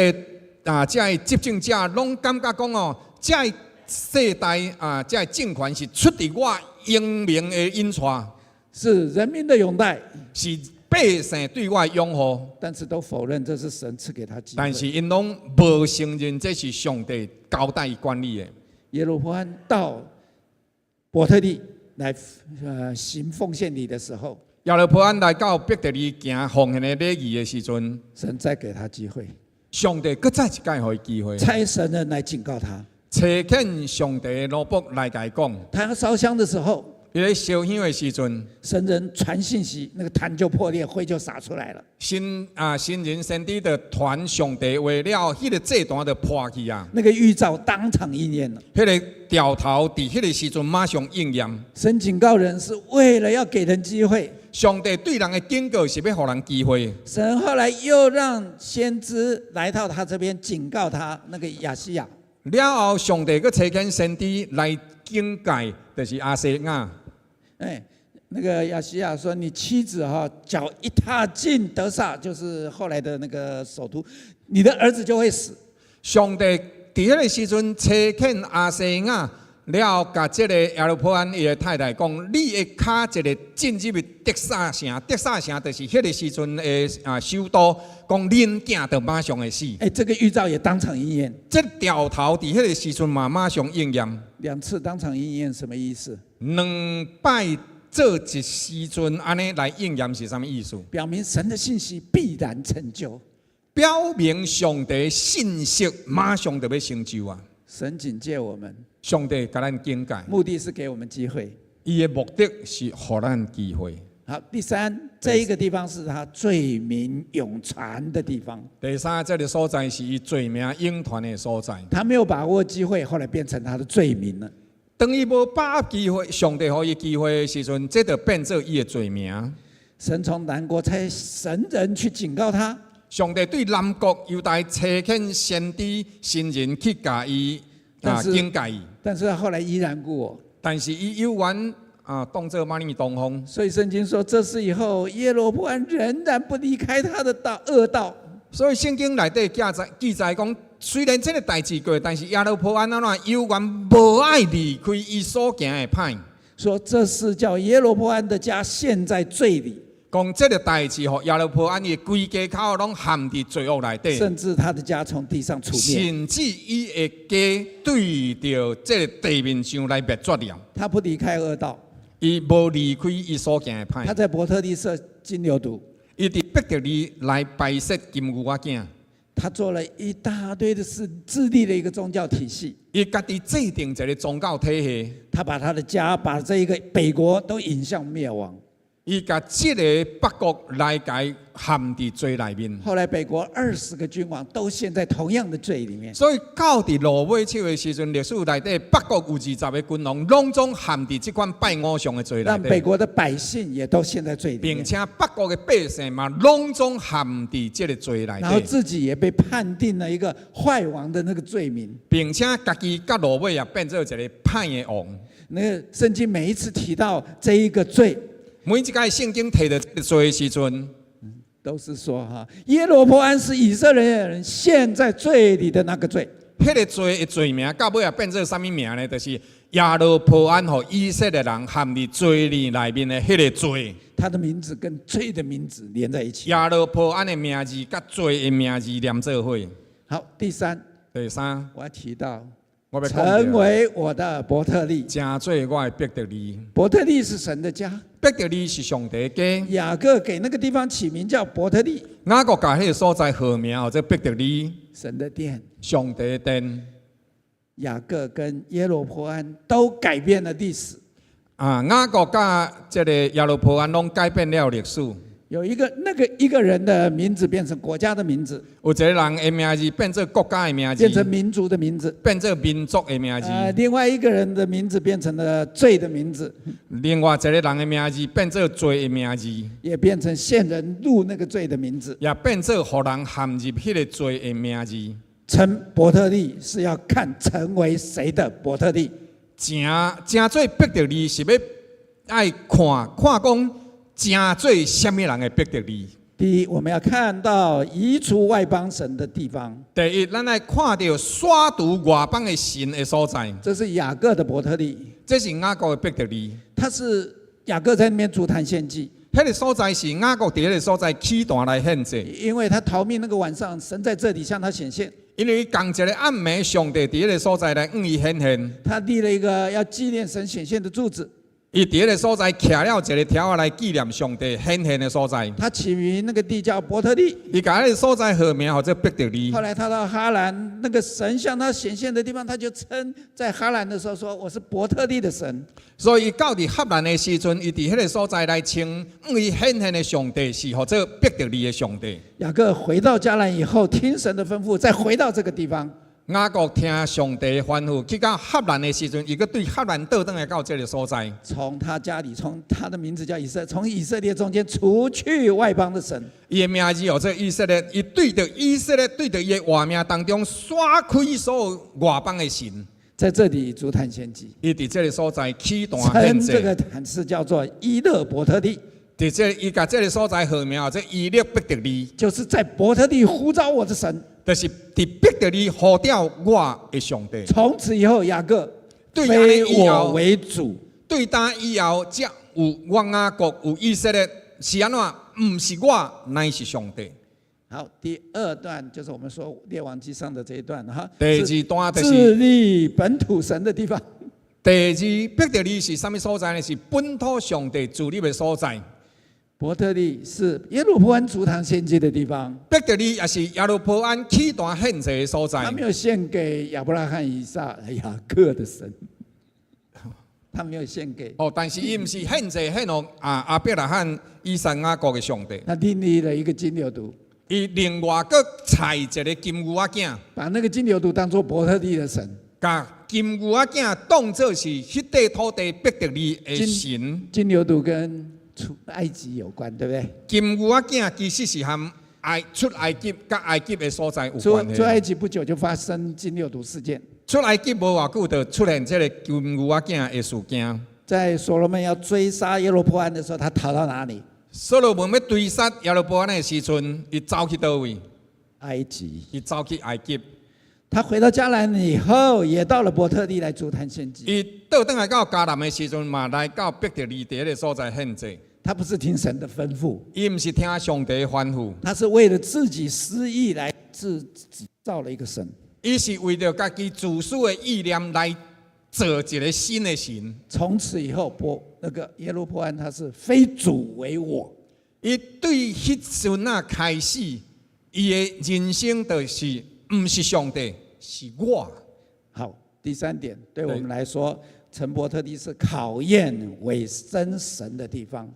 Speaker 1: 这执政者拢感觉讲哦，这世代这政权是出自我英明的引带，
Speaker 3: 是人民的拥戴，
Speaker 1: 是百姓对我的拥护。
Speaker 3: 但是都否认这是神赐给他机会。
Speaker 1: 但是因拢无承认这是上帝交代伊管理的。
Speaker 3: 耶罗波安到伯特利来行奉献礼的时候，
Speaker 1: 耶罗波安来到伯特利行奉献的礼仪的时阵，
Speaker 3: 神再给他机会，
Speaker 1: 上帝搁再一届给伊机会，
Speaker 3: 差神人来警告他。
Speaker 1: 差遣上帝的罗卜来甲伊讲，
Speaker 3: 他要烧香的时候，
Speaker 1: 伊咧烧香的时阵，
Speaker 3: 神人传信息，那个坛就破裂，灰就洒出来了。
Speaker 1: 新人先知的传上帝话了，迄个祭坛就破去啊！
Speaker 3: 那个预兆当场应验了。
Speaker 1: 迄个掉头伫迄个时阵马上应验。
Speaker 3: 神警告人是为了要给人机会。
Speaker 1: 上帝对人的警告是要给人机会。
Speaker 3: 神后来又让先知来到他这边警告他，那个亚西亚。
Speaker 1: 了后，上帝佫差遣先知来警戒，就是阿西亚。
Speaker 3: 那个亚西亚说：“你妻子脚一踏进得撒，就是后来的那个首都，你的儿子就会死。”
Speaker 1: 上帝伫迄个时阵差遣亚西亚了，甲即个亚罗波安伊的太太讲：“你的脚一个进入得撒城，得撒城就是迄个时阵的首都，讲恁囝就马上会死。”
Speaker 3: 这个预兆也当场应验。
Speaker 1: 这掉头伫迄个时阵嘛，马上应验。
Speaker 3: 2次当场应验什么意思
Speaker 1: 2摆做一时阵，安尼来应验是啥物意思？
Speaker 3: 表明神的信息必然成就，
Speaker 1: 表明上帝信息马上就要成就啊！
Speaker 3: 神警戒我们，
Speaker 1: 上帝甲咱警戒，
Speaker 3: 目的是给我们机会。
Speaker 1: 伊的目的是予咱机会。
Speaker 3: 好，第3，这一个地方是他罪名永传的地方。
Speaker 1: 第3，这个所在是伊罪名永传的所在。
Speaker 3: 他没有把握机会，后来变成他的罪名了。
Speaker 1: 当伊无把握机会，上帝予伊机会的时阵，这就变做伊的罪名。
Speaker 3: 神从南国差神人去警告他。
Speaker 1: 上帝对南国犹大差遣先知新人去甲伊警戒伊，
Speaker 3: 但是他后来依然故我。
Speaker 1: 但是伊有缘当作马尼东风。
Speaker 3: 所以圣经说，这事以后耶罗波安仍然不离开他的恶道。
Speaker 1: 所以圣经内底记载讲，虽然这个代志过，但是亚罗波安有缘无爱离开伊所行的歹。
Speaker 3: 说这事叫耶罗波安的家陷在罪里。
Speaker 1: 讲这个代志，吼亚罗波安的规家口拢陷伫罪恶内底，
Speaker 3: 甚至他的家从地上除灭，
Speaker 1: 甚至伊的家对着这个地面上来灭绝了。
Speaker 3: 他不离开恶道，
Speaker 1: 伊无离开伊所行的歹。
Speaker 3: 他在伯特利设金牛犊，
Speaker 1: 伊伫伯特利来摆设金牛仔囝。
Speaker 3: 他做了一大堆的事，致力了一个宗教体系。
Speaker 1: 伊家己制定一个宗教体系。
Speaker 3: 他把他的家，把这一个北国都引向灭亡。
Speaker 1: 伊甲这个北国来甲伊陷伫罪内面。
Speaker 3: 后来北国20个君王都陷在同样的罪里面。
Speaker 1: 所以到伫罗马手的时阵，历史内底北国有20个君王，拢总陷伫这款拜偶像的罪内底。
Speaker 3: 让北国的百姓也都陷在罪里面，
Speaker 1: 并且北国的百姓嘛，拢总陷伫这个罪内底。
Speaker 3: 然后自己也被判定了一个坏王的那个罪名，
Speaker 1: 并且家己甲罗马也变做一个歹的王。
Speaker 3: 那个圣经每一次提到这一个罪，
Speaker 1: 每一个圣经提到这个罪的时阵，
Speaker 3: 都是说耶罗波安是以色列人陷在罪里的那个罪。
Speaker 1: 迄个罪的罪名到尾也变做啥物名呢？就是亚罗波安和以色列人陷伫罪里内面的迄个罪。
Speaker 3: 他的名字跟罪的名字连在一起。
Speaker 1: 亚罗波安的名字甲罪的名字连做伙。
Speaker 3: 好，第3，我要提到成为我的伯特利，
Speaker 1: 成做我的伯特利。
Speaker 3: 伯特利是神的家，
Speaker 1: 伯特利是上帝的家。
Speaker 3: 雅各给那个地方起名叫伯特利。
Speaker 1: 雅各甲迄个所在号名叫伯特利，
Speaker 3: 神的殿，
Speaker 1: 上帝的殿。
Speaker 3: 雅各跟耶罗波安都改变了历史。
Speaker 1: 雅各甲这个亚罗波安拢改变了历史。
Speaker 3: 有一个人的名字变成国家的名字，
Speaker 1: 有一个人的名字变成国家的名字，
Speaker 3: 变成民族的名字，
Speaker 1: 变成民族的名字。
Speaker 3: 另外一个人的名字变成了罪的名字，
Speaker 1: 另外一个人的名字变成罪的名字，
Speaker 3: 也变成陷人入那个罪的名字，
Speaker 1: 也变成互人陷入迄个罪的名字。
Speaker 3: 成伯特利是要看成为谁的伯特利，
Speaker 1: 正做伯特利是要爱看讲。正做什么人的伯特利？
Speaker 3: 第一，我们要看到移除外邦神的地方。
Speaker 1: 第一，咱来看到刷除外邦的神的所在。
Speaker 3: 这是雅各的伯特利，
Speaker 1: 这是雅各的伯特利。
Speaker 3: 他是雅各在那边筑坛献祭。
Speaker 1: 迄个所在是雅各伫迄个所在起坛来献祭。
Speaker 3: 因为他逃命那个晚上，神在这里向他显现。
Speaker 1: 因为共一个暗暝，上帝伫迄个所在来向伊显现。
Speaker 3: 他立了一个要纪念神显现的柱子。
Speaker 1: 伊伫迄个所在徛了一个条来纪念上帝显现的所在。
Speaker 3: 他起名那个地叫伯特利。
Speaker 1: 伊甲迄个所在号名叫做伯特利。
Speaker 3: 后来他到哈兰，那个神向他显现的地方，他就称在哈兰的时候说：“我是伯特利的神。”
Speaker 1: 所以到伫哈兰的时阵，伊伫迄个所在来称伊显现的上帝是或者伯特利的上帝。
Speaker 3: 雅各回到迦南以后，听神的吩咐，再回到这个地方。
Speaker 1: 雅各听上帝的吩咐，去到哈兰的时阵，伊个对哈兰倒转来到这个所在。
Speaker 3: 从他家里，从他的名字叫以色列，从以色列中间除去外邦的神。
Speaker 1: 伊的名字叫做以色列，伊对着以色列，对着伊的画面当中刷开所有外邦的神。
Speaker 3: 在这里筑坛献祭。
Speaker 1: 伊伫这个所在起坛献祭。
Speaker 3: 这个坛是叫做伊勒伯特利。
Speaker 1: 伫这伊甲这个所在号名这伊勒伯特利，
Speaker 3: 就是在伯特利呼召我的神。
Speaker 1: 就是伫伯特利呼召我的上帝。
Speaker 3: 从此以后，雅各
Speaker 1: 对
Speaker 3: 非我为主。
Speaker 1: 对他以后，才有我雅各有以色列是安怎？唔是我，乃是上帝。
Speaker 3: 好，第二段就是我们说列王记上的这一段哈。
Speaker 1: 第二段就是
Speaker 3: 治理本土神的地方。
Speaker 1: 第二，伯特利是什么所在呢？是本土上帝治理的所在。
Speaker 3: 伯特利是耶路伯安筑坛献祭的地方。
Speaker 1: 伯特利也是耶路伯安起坛献祭的所在。
Speaker 3: 他没有献给亚伯拉罕、以撒、雅各的神。他没有献给
Speaker 1: 但是伊唔是献祭献给阿伯拉罕、以撒、雅各的上帝。
Speaker 3: 他另立了一个金牛犊。
Speaker 1: 伊另外佫裁一个金牛仔囝，
Speaker 3: 把那个金牛犊当作伯特利的神。
Speaker 1: 甲金牛仔囝当作是迄块土地伯特利的神。
Speaker 3: 金牛犊跟出埃及有关，对不对？
Speaker 1: 金牛仔囝其实是和出埃及、甲埃及的所在有关系。
Speaker 3: 出埃及不久就发生金牛犊事件。
Speaker 1: 出埃及无偌久，就出现这个金牛仔囝的事件。
Speaker 3: 在所罗门要追杀耶罗波安的时候，他逃到哪里？
Speaker 1: 所罗门要追杀耶罗波安的时阵，伊走去倒位？
Speaker 3: 埃及。
Speaker 1: 伊走去埃及。
Speaker 3: 他回到迦南以后，也到了伯特利来筑坛献祭。
Speaker 1: 伊倒转来到迦南的时阵嘛，来到伯特利第一个所在献祭。
Speaker 3: 他不是听神的吩咐，
Speaker 1: 伊唔是听上帝的吩咐，
Speaker 3: 他是为了自己私意来制造了一个神。
Speaker 1: 伊是为了家己自私的意念来做一个新的神。
Speaker 3: 从此以后，耶路伯安他是非主为我。
Speaker 1: 伊对迄阵啊开始，伊的人生就是唔是上帝，是我。
Speaker 3: 好，第三点，对我们来说，陈伯特利是考验伪真神的地方。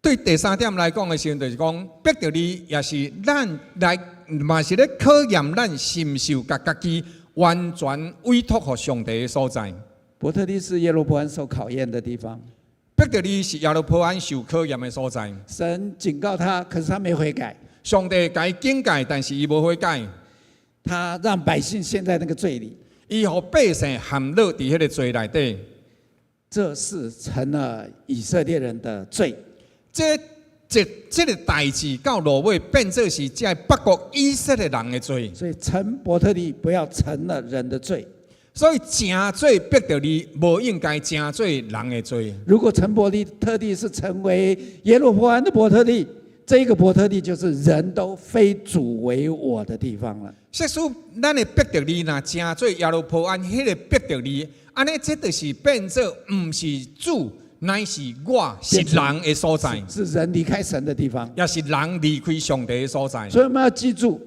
Speaker 1: 对第三点来讲的时候，就是讲伯特利也是咱来，嘛是咧考验咱是唔是有家己完全委托给上帝的所在。
Speaker 3: 伯特利是耶路伯安受考验的地方。
Speaker 1: 伯特利是耶路伯安受考验的所在。
Speaker 3: 神警告他，可是他没悔改。
Speaker 1: 上帝给伊警戒，但是伊无悔改。
Speaker 3: 他让百姓陷在那个罪里，
Speaker 1: 伊让百姓陷落伫迄个罪内底。
Speaker 3: 这是成了以色列人的罪。
Speaker 1: 这个代志到落尾变作是在北国以色列人的罪。
Speaker 3: 所以成伯特利不要成了人的罪。
Speaker 1: 所以正做伯特利，无应该正做人的罪。
Speaker 3: 如果成伯特利是成为耶路伯安的伯特利，这个伯特利就是人都非主为我的地方了。
Speaker 1: 即使咱的伯特利若正做耶路伯安迄个伯特利，安尼这就是变作唔是主。乃是我是人的所在，
Speaker 3: 是人离开神的地方，
Speaker 1: 也是人离开上帝的所在。
Speaker 3: 所以我们要记住，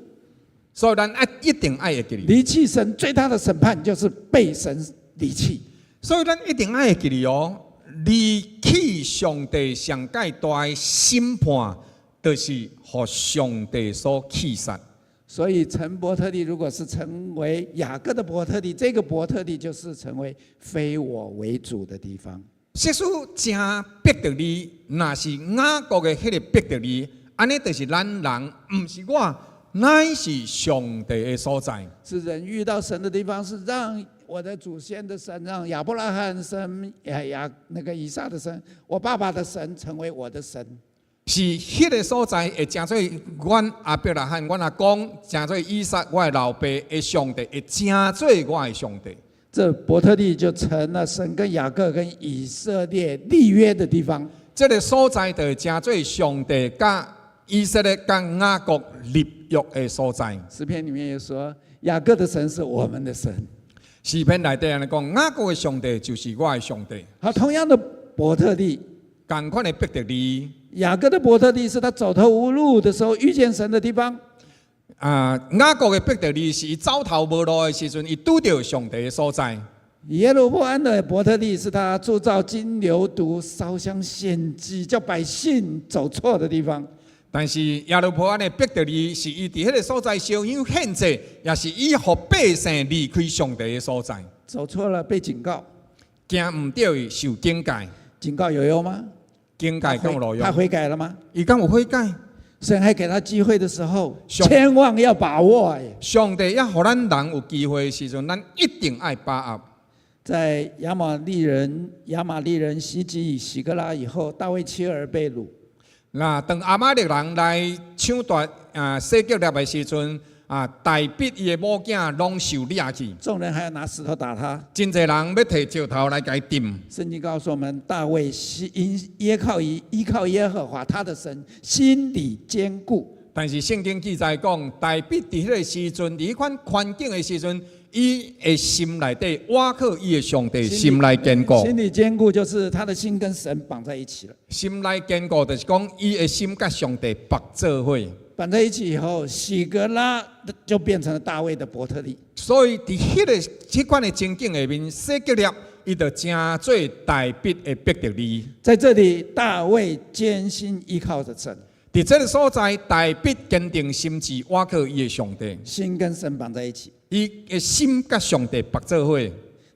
Speaker 1: 所以咱一定爱会记哩。
Speaker 3: 离弃神最大的审判就是被神离弃。
Speaker 1: 所以咱一定爱会记哩哦，离弃上帝上界大的审判，就是和上帝所弃杀。
Speaker 3: 所以陈伯特利如果是成为雅各的伯特利，这个伯特利就是成为非我为主的地方。
Speaker 1: 即使正伯特利，若是雅各的迄个伯特利，安尼就是咱人，唔是我，乃是上帝的所在。
Speaker 3: 是人遇到神的地方，是让我的祖先的神，让亚伯拉罕神、那个以撒的神，我爸爸的神成为我的神。
Speaker 1: 是迄个所在会成做阮阿伯拉罕、阮阿公，成做以撒我的老爸的上帝，会成做我的上帝。
Speaker 3: 这伯特利就成了神跟雅各跟以色列立约的地方。
Speaker 1: 这个所在就成做上帝甲以色列甲雅各立约的所在。
Speaker 3: 诗篇里面也说，雅各的神是我们的神。
Speaker 1: 诗篇内底安尼讲，雅各的上帝就是我的上帝。
Speaker 3: 好，同样的伯特利，
Speaker 1: 同款的伯特利，
Speaker 3: 雅各的伯特利是他走投无路的时候遇见神的地方。
Speaker 1: 雅各的伯特利是伊走投无路的时阵，伊拄到上帝的所在。
Speaker 3: 耶罗波安的伯特利是他铸造金牛犊、烧香献祭，叫百姓走错的地方。
Speaker 1: 但是耶路伯安的伯特利是伊伫迄个所在烧香献祭，也是伊互百姓离开上帝的所在。
Speaker 3: 走错了被警告，
Speaker 1: 行唔对受警戒。
Speaker 3: 警告有用吗？
Speaker 1: 警戒敢有路用？
Speaker 3: 他悔改了吗？
Speaker 1: 伊敢有悔改？
Speaker 3: 神还给他机会的时候，千万要把握。
Speaker 1: 上帝要互咱人有机会的时阵，咱一定爱把握。
Speaker 3: 在亚玛利人袭击喜格拉以后，大卫妻儿被掳。
Speaker 1: 那当亚玛力人来抢夺西吉勒的时阵，大必伊的母囝拢受掠去，
Speaker 3: 众人还要拿石头打他。
Speaker 1: 真侪人要摕石头来甲伊钉。
Speaker 3: 圣经告诉我们，大卫依靠耶和华他的神，心里坚固。
Speaker 1: 但是圣经记载讲，大必伫迄个时阵，伫迄款环境的时阵，伊的心内底倚靠伊的上帝，心内坚固。
Speaker 3: 心里坚固就是他的心跟神绑在一起了。
Speaker 1: 心内坚固就是讲，伊的心甲上帝绑做伙。
Speaker 3: 绑在一起以后，喜格拉就变成了大卫的伯特利。
Speaker 1: 所以伫迄款的情景下面，西吉勒伊就成做大必的伯特利。
Speaker 3: 在这里，大卫艰辛依靠着神。
Speaker 1: 伫这个所在，大必坚定心志，倚靠伊的上帝，
Speaker 3: 心跟神绑在一起。
Speaker 1: 伊的心甲上帝绑做伙。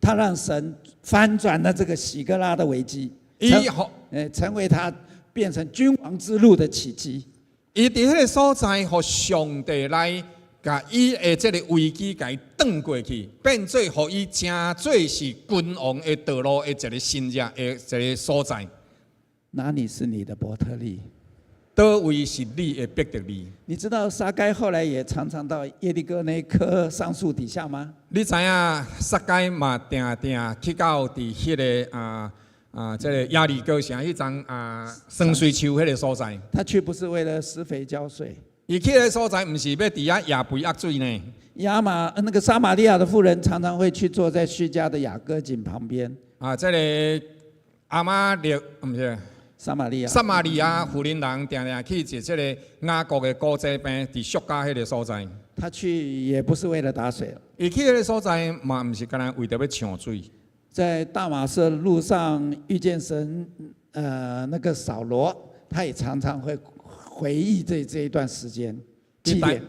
Speaker 3: 他让神翻转了这个喜格拉的危机，成为他变成君王之路的契机。
Speaker 1: 伊伫迄个所在，互上帝来甲伊的这个危机甲伊转过去，变做互伊成做是君王的道路的一个新热的一个所在。
Speaker 3: 哪里是你的伯特利？
Speaker 1: 倒位是你的伯特利？
Speaker 3: 你知道撒该后来也常常到耶利哥那棵桑树底下吗？
Speaker 1: 你知影撒该嘛定定去到伫迄个这个亚利哥城迄张酸水树迄个所在。
Speaker 3: 他去不是为了施肥浇水，
Speaker 1: 伊去迄个所在，毋是要伫遐压肥压水呢。
Speaker 3: 那个撒玛利亚的妇人常常会去坐在叙加的雅各井旁边。
Speaker 1: 这个阿玛利毋是。
Speaker 3: 撒玛利亚
Speaker 1: 妇人人定定去坐这个雅各的古井边，伫叙加迄个所在。
Speaker 3: 他去也不是为了打水，
Speaker 1: 伊去迄个所在嘛，毋是干那为着要抢水。在
Speaker 3: 大马色路上遇见神，那个扫罗，他也常常会回忆这一段时间纪念。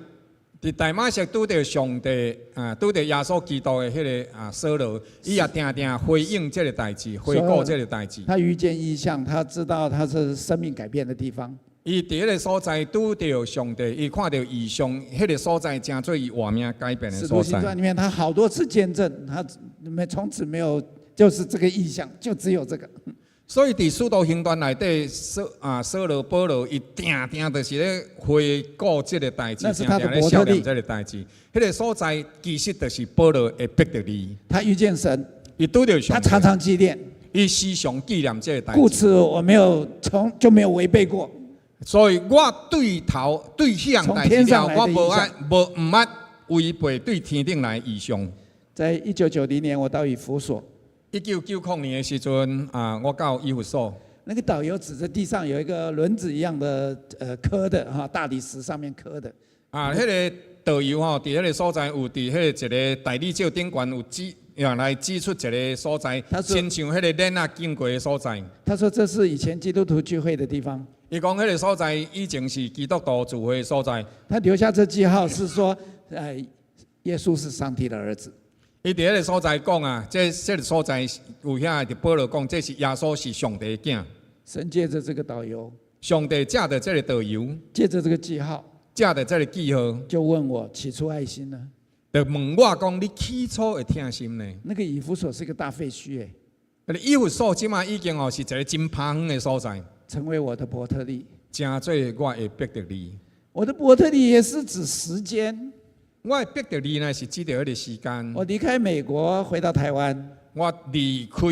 Speaker 1: 伫大马色拄着上帝，拄着耶稣基督的迄个扫罗，伊也定定回应这个代志，回顾这个代志。
Speaker 3: 他遇见异象，他知道他是生命改变的地方。
Speaker 1: 伊伫迄个所在拄着上帝，伊看到异象，迄个所在正做伊活命改变的所在。使徒
Speaker 3: 行传里面，他好多次见证，他从此没有就是这个异象，就只有这个。
Speaker 1: 所以伫使徒行传内底，扫罗、保罗，伊定定就是咧回顾这个代志，定定咧想念这个代志。迄个所在其实就是保罗的伯特利。
Speaker 3: 他遇见神，
Speaker 1: 伊拄着上帝，
Speaker 3: 他常常纪念，
Speaker 1: 伊时常纪念这个代志。
Speaker 3: 故此，我没有没有违背过。
Speaker 1: 所以我对向代志了，我唔捌违背对天顶来异象。
Speaker 3: 在1990年，我到以弗所。
Speaker 1: 1990年的时阵，我到以弗所。
Speaker 3: 那个导游指着地上有一个轮子一样的刻的大理石上面刻的。
Speaker 1: 迄个导游伫迄个所在有伫迄个一个大理石顶悬有来指出一个所在，亲像迄个链经过的所在。
Speaker 3: 他说这是以前基督徒聚会的地方。
Speaker 1: 伊讲迄个所在以前是基督徒聚会的所在。
Speaker 3: 他留下这记号是说，耶稣是上帝的儿子。
Speaker 1: 伊伫迄个所在讲这个所在有遐就保罗讲，这是耶稣是上帝的囝。
Speaker 3: 神借着这个导游，
Speaker 1: 上帝借着这个导游，
Speaker 3: 借着这个记号，
Speaker 1: 借着这个记号，
Speaker 3: 就问我起初爱心呢？
Speaker 1: 就问我讲，你起初的痛心呢？
Speaker 3: 那个以弗所是一个大废墟
Speaker 1: 以弗所即马已经是一个真偏远的所在，
Speaker 3: 成为我的伯特利，
Speaker 1: 成做我的伯特利。
Speaker 3: 我的伯特利也是指时间。
Speaker 1: 我的伯特利呢是指着迄个时间。
Speaker 3: 我离开美国回到台湾。
Speaker 1: 我离开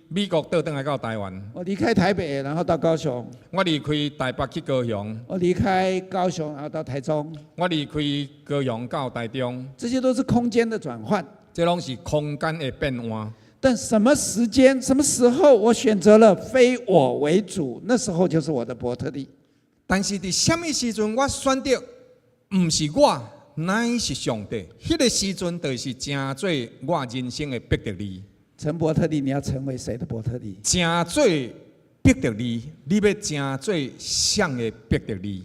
Speaker 1: 美国倒转来到台湾。
Speaker 3: 我离开台北，然后到高雄。
Speaker 1: 我离开台北去高雄。
Speaker 3: 我离开高雄，然后到台中。
Speaker 1: 我离开高雄到台中。
Speaker 3: 这些都是空间的转换。
Speaker 1: 这拢是空间的变换。
Speaker 3: 但什么时间、什么时候我选择了非我为主，那时候就是我的伯特利。
Speaker 1: 但是伫什么时阵我选择唔是我？乃是上帝，迄个时阵就是成做我人生的伯特利。
Speaker 3: 成伯特利，你要成为谁的伯特利？
Speaker 1: 成做伯特利，你要成做像的伯特利。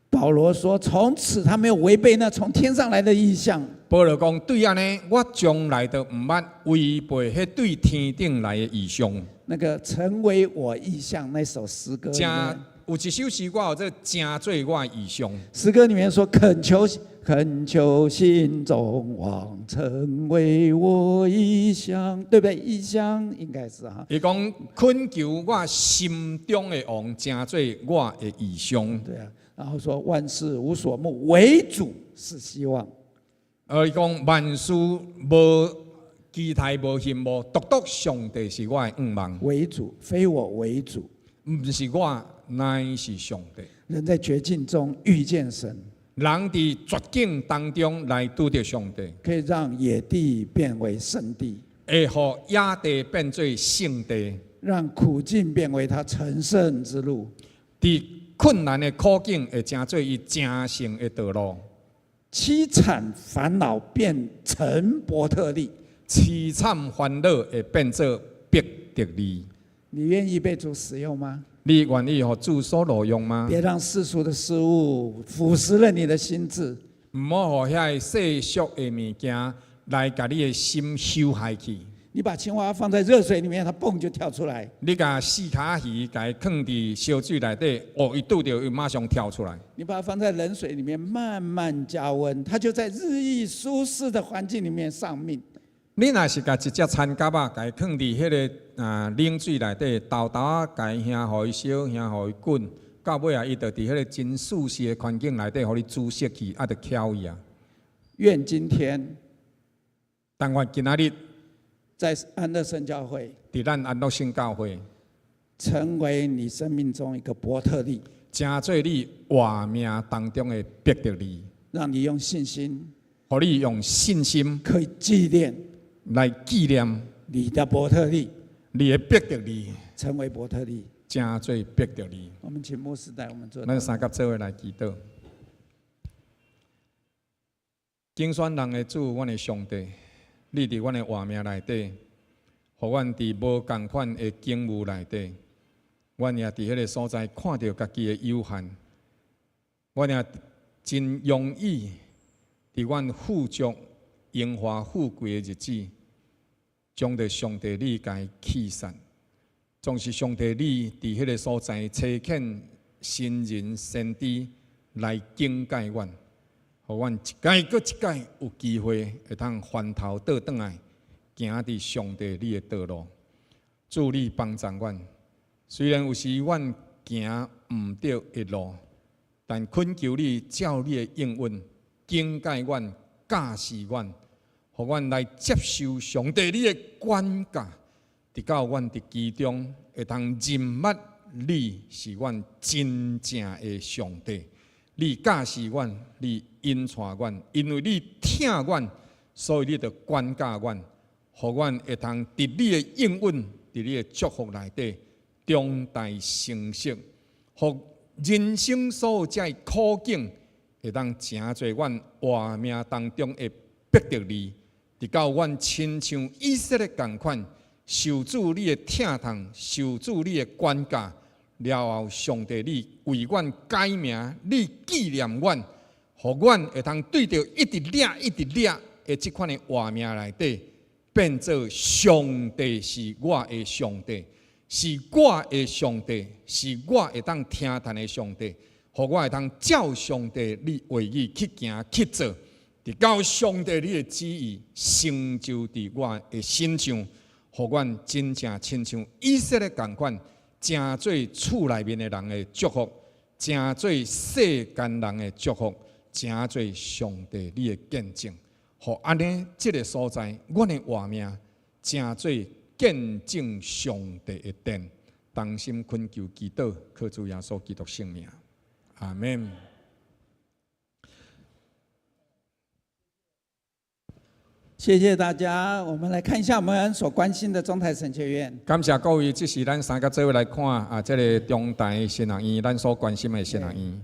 Speaker 3: 保罗说：“从此他没有违背那从天上来的意象。”
Speaker 1: 保罗讲：“对安尼，我将来都唔捌违背迄对天顶来的意象。”
Speaker 3: 那个成为我意象那首诗歌里面，
Speaker 1: 有一首诗歌叫做“成做我意象”。
Speaker 3: 诗歌里面说：“恳恳求心中王成为我异乡，对不对？异乡应该是哈。
Speaker 1: 伊讲恳求我心中的王，成做我的异乡。
Speaker 3: 对啊，然后说万事无所慕，唯主是希望。
Speaker 1: 伊讲万事无期待无希望，独独上帝是我的愿望。
Speaker 3: 为主，非我为主。
Speaker 1: 唔是我，乃是上帝。
Speaker 3: 人在绝境中遇见神，
Speaker 1: 人伫绝境当中来拄着上帝，
Speaker 3: 可以让野地变为圣地，
Speaker 1: 会互野地变做圣地，
Speaker 3: 让苦境变为他成圣之路。
Speaker 1: 伫困难的苦境会成做伊成圣的道路。
Speaker 3: 凄惨烦恼变成伯特利，
Speaker 1: 凄惨烦恼会变做必得利。
Speaker 3: 你愿意被主使用吗？
Speaker 1: 你愿意互主所挪用吗？
Speaker 3: 别让世俗的事物腐蚀了你的心智。
Speaker 1: 唔好互遐世俗的物件来甲你的心伤害去。
Speaker 3: 你把青蛙放在热水里面，它蹦就跳出来。
Speaker 1: 你甲四脚鱼甲伊放伫烧水内底，哦，伊拄着伊马上跳出来。
Speaker 3: 你把它放在冷水里面，慢慢加温，它就在日益舒适的环境里面丧命。
Speaker 1: 你若是甲一只参蛤仔，甲伊放伫迄个冷水内底，豆豆啊，甲伊烘，互伊烧，烘，互伊滚，到尾啊，伊就伫迄个真舒适的环境内底，互你煮熟去，啊，就翘伊啊。
Speaker 3: 愿今天，
Speaker 1: 但愿今仔日
Speaker 3: 在安乐圣教会，
Speaker 1: 伫咱安乐圣教会，
Speaker 3: 成为你生命中一个伯特利，
Speaker 1: 成做你活命当中的必得利，
Speaker 3: 让你用信心，
Speaker 1: 互你用信心
Speaker 3: 可以纪念
Speaker 1: 来纪念
Speaker 3: 你的伯特利，
Speaker 1: 你的必得利，
Speaker 3: 成为伯特利，
Speaker 1: 成做必得利。
Speaker 3: 我们请牧师带我们做。
Speaker 1: 咱三甲做伙来祈祷。竞选人的主，阮的上帝，你伫阮的活命内底，互阮伫无共款的境遇内底，阮也伫迄个所在看到家己的有限，阮也真容易伫阮富足、荣华富贵的日子，将着上帝你甲伊弃散。总是上帝你伫迄个所在差遣新人先知来警戒阮，互阮一届搁一届有机会会通翻头倒转来，行伫上帝你的道路。主你帮助阮，虽然有时阮行毋对的路，但恳求你照你的应允，警戒阮、教示阮，互阮来接受上帝你的管教。直到阮伫其中会通认捌你是阮真正的上帝，你教示阮，你引带阮，因为你疼阮，所以你就管教阮，互阮会通伫你的应允、伫你的祝福内底长大成熟，互人生所有遮苦境会当成做阮活命当中的必得利，直到阮亲像以色列共款。受主你的疼痛，受主你的管教，了后上帝你为阮改名，你纪念阮，互阮会通对着一直掠的即款的活命内底，变做上帝是我的上帝，是我的上帝，是我会当听谈的上帝，互我会当照上帝你话语去行去做，直到上帝你的旨意成就伫我的身上。互阮真正亲像以色列共款，成做厝内面的人的祝福，成做世间人的祝福，成做上帝你的见证。互安尼即个所在，阮的活命成做见证上帝的殿。同心恳求祈祷，靠主耶稣基督圣名，阿门。
Speaker 3: 谢谢大家，我们来看一下我们所关心的中台神学院。
Speaker 1: 感谢各位，这是咱三个做伙来看这个中台神学院，咱所关心的神学院。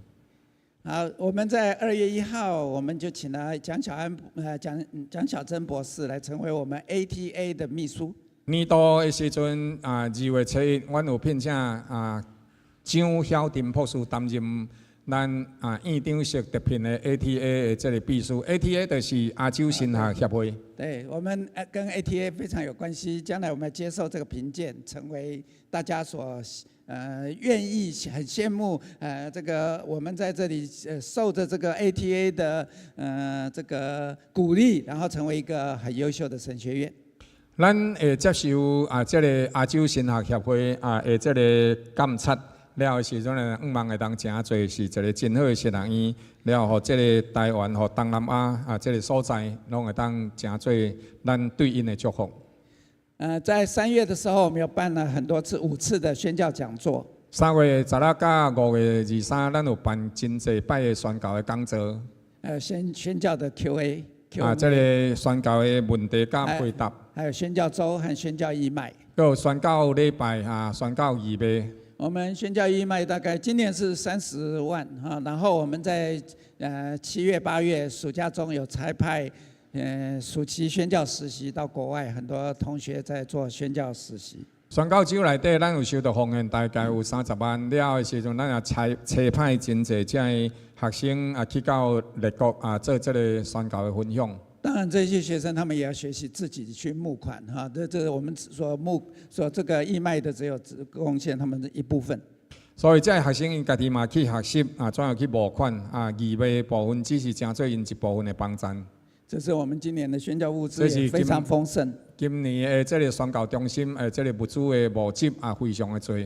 Speaker 3: 好，我们在2月1号，我们就请了蒋小珍博士来成为我们 ATA 的秘书。
Speaker 1: 年度的时阵2月7日，阮有聘请张晓婷博士担任咱院长是特聘的 ATA 的这个秘书 ，ATA 就是亚洲神学协会。
Speaker 3: 对，我们跟 ATA 非常有关系，将来我们接受这个评鉴，成为大家所愿意很羡慕这个我们在这里受着这个 ATA 的这个鼓励，然后成为一个很优秀的神学院。
Speaker 1: 咱会接受这个亚洲神学协会的这个监察。了的时阵呢，望会当诚侪是一个真好的神学院，了互这个台湾、互东南亚这个所在，拢会当诚侪咱对因的祝福。
Speaker 3: 在3月的时候，我们有办了很多次5次的宣教讲座。
Speaker 1: 3月16到5月23，咱有办真侪摆的宣教的讲座。
Speaker 3: 宣教的 Q&A。
Speaker 1: 这个宣教的问题甲回答。
Speaker 3: 还有宣教周和宣教义卖。
Speaker 1: 还有宣教礼拜宣教义卖。
Speaker 3: 我们宣教义卖大概今年是30万然后我们在7月、8月暑假中有差派暑期宣教实习到国外，很多同学在做宣教实习。宣教周内底，咱有收到奉献，大概有30万。了的时阵，咱也差派真侪这学生去到列国做这个宣教的分享。当然，这些学生他们也要学习自己去募款这我们所这个义卖的只有贡献他们的一部分。所以这学生因家己嘛去学习怎样去募款义卖部分只是真做因一部分的帮衬。这是我们今年的宣教物资也非常丰盛。今年的这个宣教中心这个物资的募集非常的多。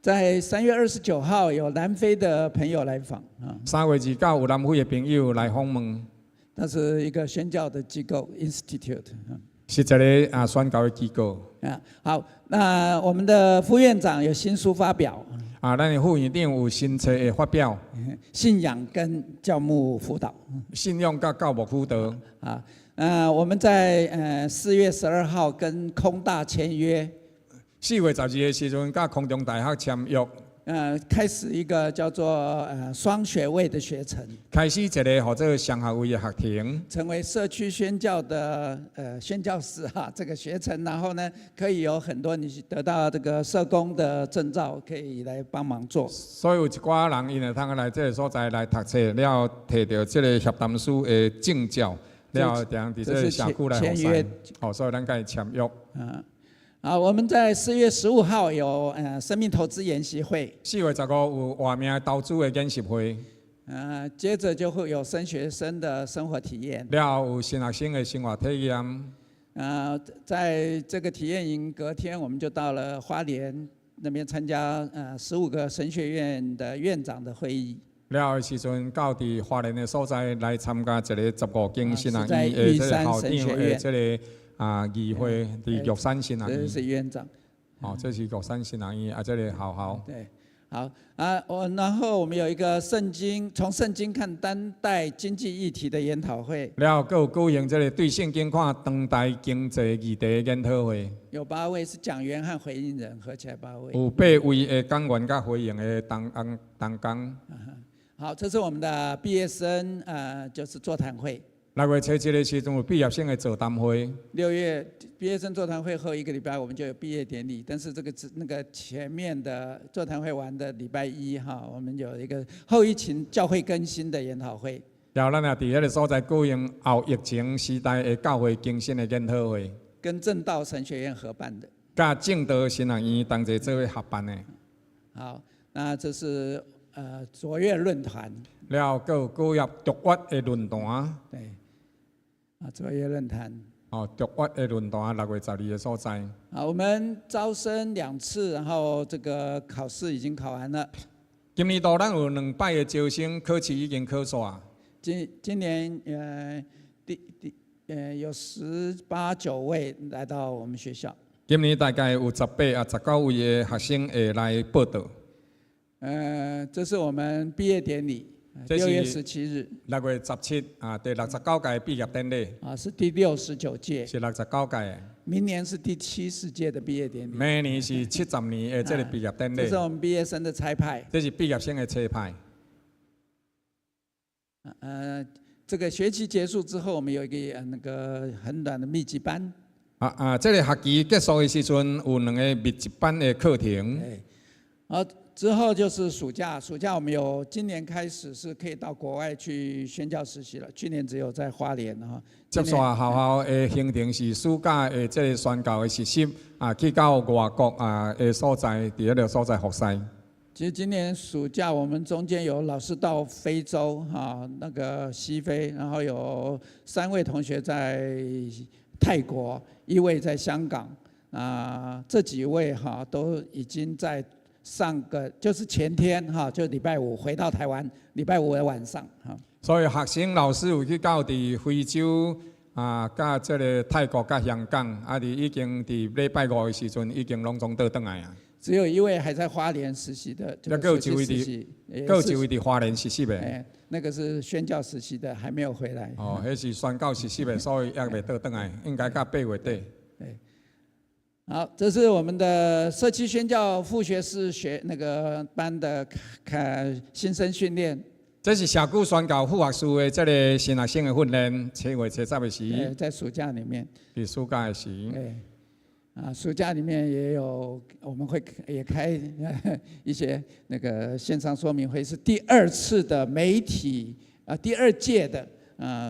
Speaker 3: 在3月29号有南非的朋友来访3月29有南非的朋友来访问。它是一个宣教的机构 ，Institute， 是一个宣教的机构。好，那我们的副院长有新书发表。咱的副院长有新册的发表。信仰跟教牧辅导。信仰跟教牧辅导。我们在4月12号跟空大签约。4月12日的时阵，跟空中大学签约。开始一个叫做双学位的学程，开始一个或者双学位的学程，成为社区宣教的宣教师这个学程，然后呢，可以有很多你得到这个社工的证照，可以来帮忙做。所以有一寡人因会通来这个所在来读册，了摕到这个协谈书的证照，了这样伫这个社区来服侍。所以咱甲伊签约。我们在4月15号有生命投资研习会。4月15有活命投资的研习会。接着就会有升学生的生活体验。了有新学生的生活体验。在这个体验营隔天，我们就到了花莲那边参加15个神学院的院长的会议。了的时阵，到伫花莲的所在来参加一个15间新学院的这个校长的这个。议会伫玉山新学院，这是院长。这是玉山新学院这里好。对，好然后我们有一个从圣经看当代经济议题的研讨会。了，还有举行这个对圣经看当代经济议题的研讨会。有8位是讲员和回应人，合起来8位。有8位的讲员甲回应的同工。好，这是我们的毕业生就是座谈会。6月17日的时阵有毕业生的座谈会。6月毕业生座谈会后1个礼拜，我们就有毕业典礼。但是那个前面的座谈会完的礼拜1我们有一个后疫情教会更新的研讨会。然后咱也伫迄个所在举行后疫情时代的教会更新的研讨会。跟正道神学院合办的。甲正道神学院同齐做伙合办的。好，那这是卓越论坛。了，还有卓越的论坛。对。卓越论坛。卓越的论坛6月12的所在。我们招生2次，然后这个考试已经考完了。今年度咱有2摆的招生，考试已经考煞。今年有18、19位来到我们学校。今年大概有18、19位的学生会来报到。这是我们毕业典礼。6月17日，6月17第69届毕业典礼。是第69届。是69届。明年是第70届的毕业典礼。明年是70年的这个毕业典礼。这是我们毕业生的彩排。这是毕业生的彩排。这个学期结束之后，我们有一个那个很短的密集班。这个学期结束的时阵，有2个密集班的课程。之后就是暑假，暑假我们今年开始是可以到国外去宣教实习了。去年只有在花莲哈。
Speaker 1: 接续学校的行程是暑假的这个宣教的实习去到外国的所在，伫迄个所在服侍。
Speaker 3: 其实今年暑假我们中间有老师到非洲那个西非，然后有3位同学在泰国，1位在香港。这几位都已经在就是前天就礼拜5回到台湾，礼拜5的晚上
Speaker 1: 所以学生老师有去到伫非洲甲这个泰国甲香港已经伫礼拜5的时阵已经拢总倒转来啊。
Speaker 3: 只有1位还在花莲实习的，
Speaker 1: 那个有一位伫花莲实习的，
Speaker 3: 那个是宣教实习的，还没有回来。
Speaker 1: 迄是宣教实习的，所以也未倒转来，应该到8月底。
Speaker 3: 对，好，这是我们的社区宣教副学士那个班的新生训练。
Speaker 1: 这是社区宣教副学士的这个新学生的训练，7月7日的时，
Speaker 3: 在暑假里面。
Speaker 1: 伫暑假的时。
Speaker 3: 暑假里面也有，我们也开一些那个线上说明会，是第2次的媒体第2届的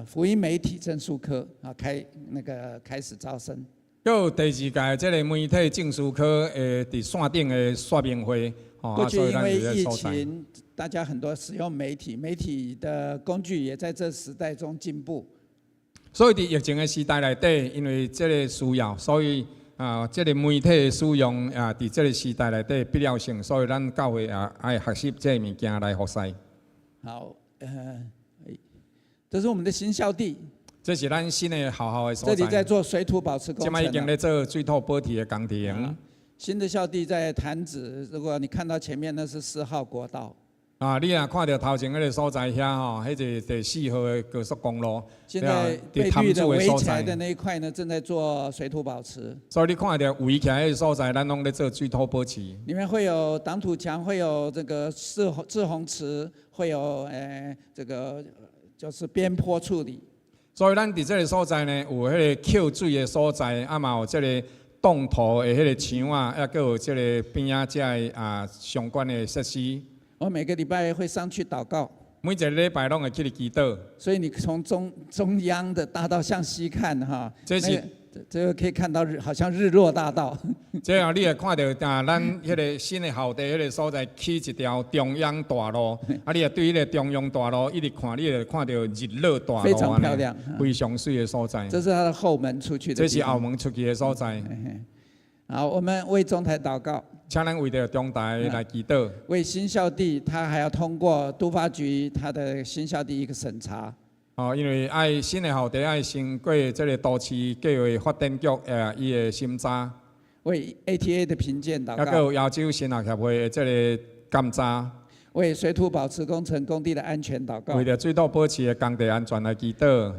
Speaker 3: 福音媒体证书科开始招生。
Speaker 1: 有第2届这个媒体证书科伫线顶的说明会。
Speaker 3: 过去因为疫情，大家很多使用媒体的工具也在这时代中进步。
Speaker 1: 所以伫疫情的时代内底，因为这个需要，所以这个媒体的使用伫这个时代内底必要性，所以咱教会爱学习这个物件来服侍。
Speaker 3: 好，这是我们的新校地。
Speaker 1: 这是咱新的学校的所在。
Speaker 3: 这里在做水土保持工程。
Speaker 1: 现在已经在做水土保持的工程。
Speaker 3: 新的校地在潭子，如果你看到前面那是4号国道。
Speaker 1: 你若看到头前那个所在遐迄是第4号的高速公路。
Speaker 3: 现在被绿的围起来的那一块呢，正在做水土保持。
Speaker 1: 所以你看到围起来的所在，咱拢在做水土保持。
Speaker 3: 里面会有挡土墙，会有这个滞洪池，会有这个就是边坡处理。
Speaker 1: 所以咱伫这个所在呢，有迄个扣水的所在，嘛有这个冻土的迄个墙也有这个边仔这相关的设施。
Speaker 3: 我每个礼拜会上去祷告，
Speaker 1: 每一个礼拜拢会去祈祷。
Speaker 3: 所以你从中央的大道向西看这个可以看到好像日落大道。
Speaker 1: 这样你会看到咱迄个新的校地迄个所在起一条中央大路，你会对迄个中央大路一直看，你会看到日落大路，
Speaker 3: 非常漂亮，
Speaker 1: 非常水的所在。
Speaker 3: 这是它的后门出去的。
Speaker 1: 这是后门出去的所在。
Speaker 3: 好，我们为中台祷告。
Speaker 1: 请咱为着中台来祈祷。
Speaker 3: 为新校地，他还要通过都发局他的新校地一个审查。
Speaker 1: 因为爱新的校地爱经过这个都市计划发展局伊的审查。
Speaker 3: 为 ATA 的评鉴祷告。
Speaker 1: 还有亚洲新学协会的这个监察。
Speaker 3: 为水土保持工程工地的安全祷告。
Speaker 1: 为着水土保持的工地安全来祈祷。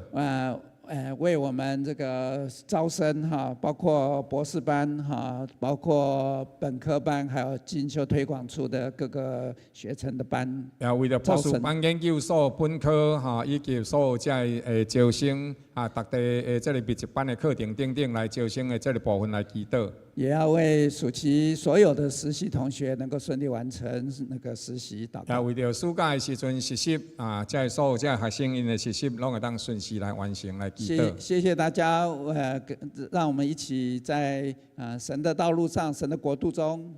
Speaker 3: 为我们这个招生包括博士班包括本科班，还有进修推广处的各个学程的班。
Speaker 1: 为了博士班研究所、本科以及所有这招生各地这个毕业班的课程等等来招生的这个部分来祈祷。
Speaker 3: 也要为暑期所有的实习同学能够顺利完成那个实习祷告。
Speaker 1: 也为着暑假的时阵实习这所有这学生因的实习，拢会当顺势来完成来祈祷。
Speaker 3: 谢谢大家，让我们一起在神的道路上、神的国度中，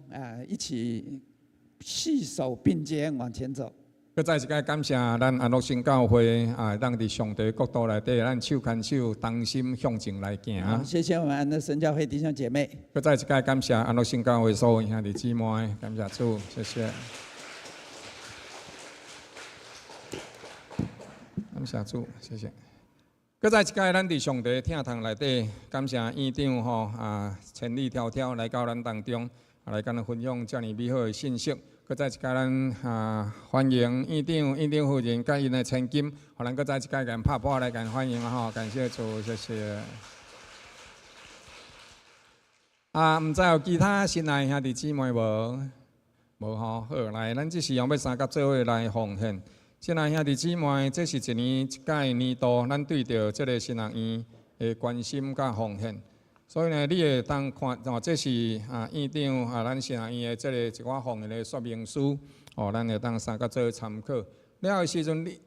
Speaker 3: 一起携手并肩往前走。
Speaker 1: 再一次感谢咱安乐新教会让伫上帝国度内底，咱手牵手同心向前来行。
Speaker 3: 谢谢我们安乐神教会弟兄姐妹。
Speaker 1: 再一次感谢安乐新教会所有兄弟姊妹，感谢主，谢谢。感谢主，谢谢。再一次咱伫上帝厅堂内底，感谢院长千里迢迢来到咱当中，来跟咱分享遮尔美好的信息。再一次咱欢迎院长夫人甲因的千金，互咱再一次甲因拍鼓来欢迎感谢主，谢谢。唔知有其他新来兄弟姊妹无？无好，来，咱这时要3甲做伙来奉献。新来兄弟姊妹，这是一年一届年度，咱对着这个新学院的关心甲奉献。所以呢，你会当看哦，这是院长咱新学院的这个一寡奉献的说明书，哦，咱会当三甲做参考。了的时阵，你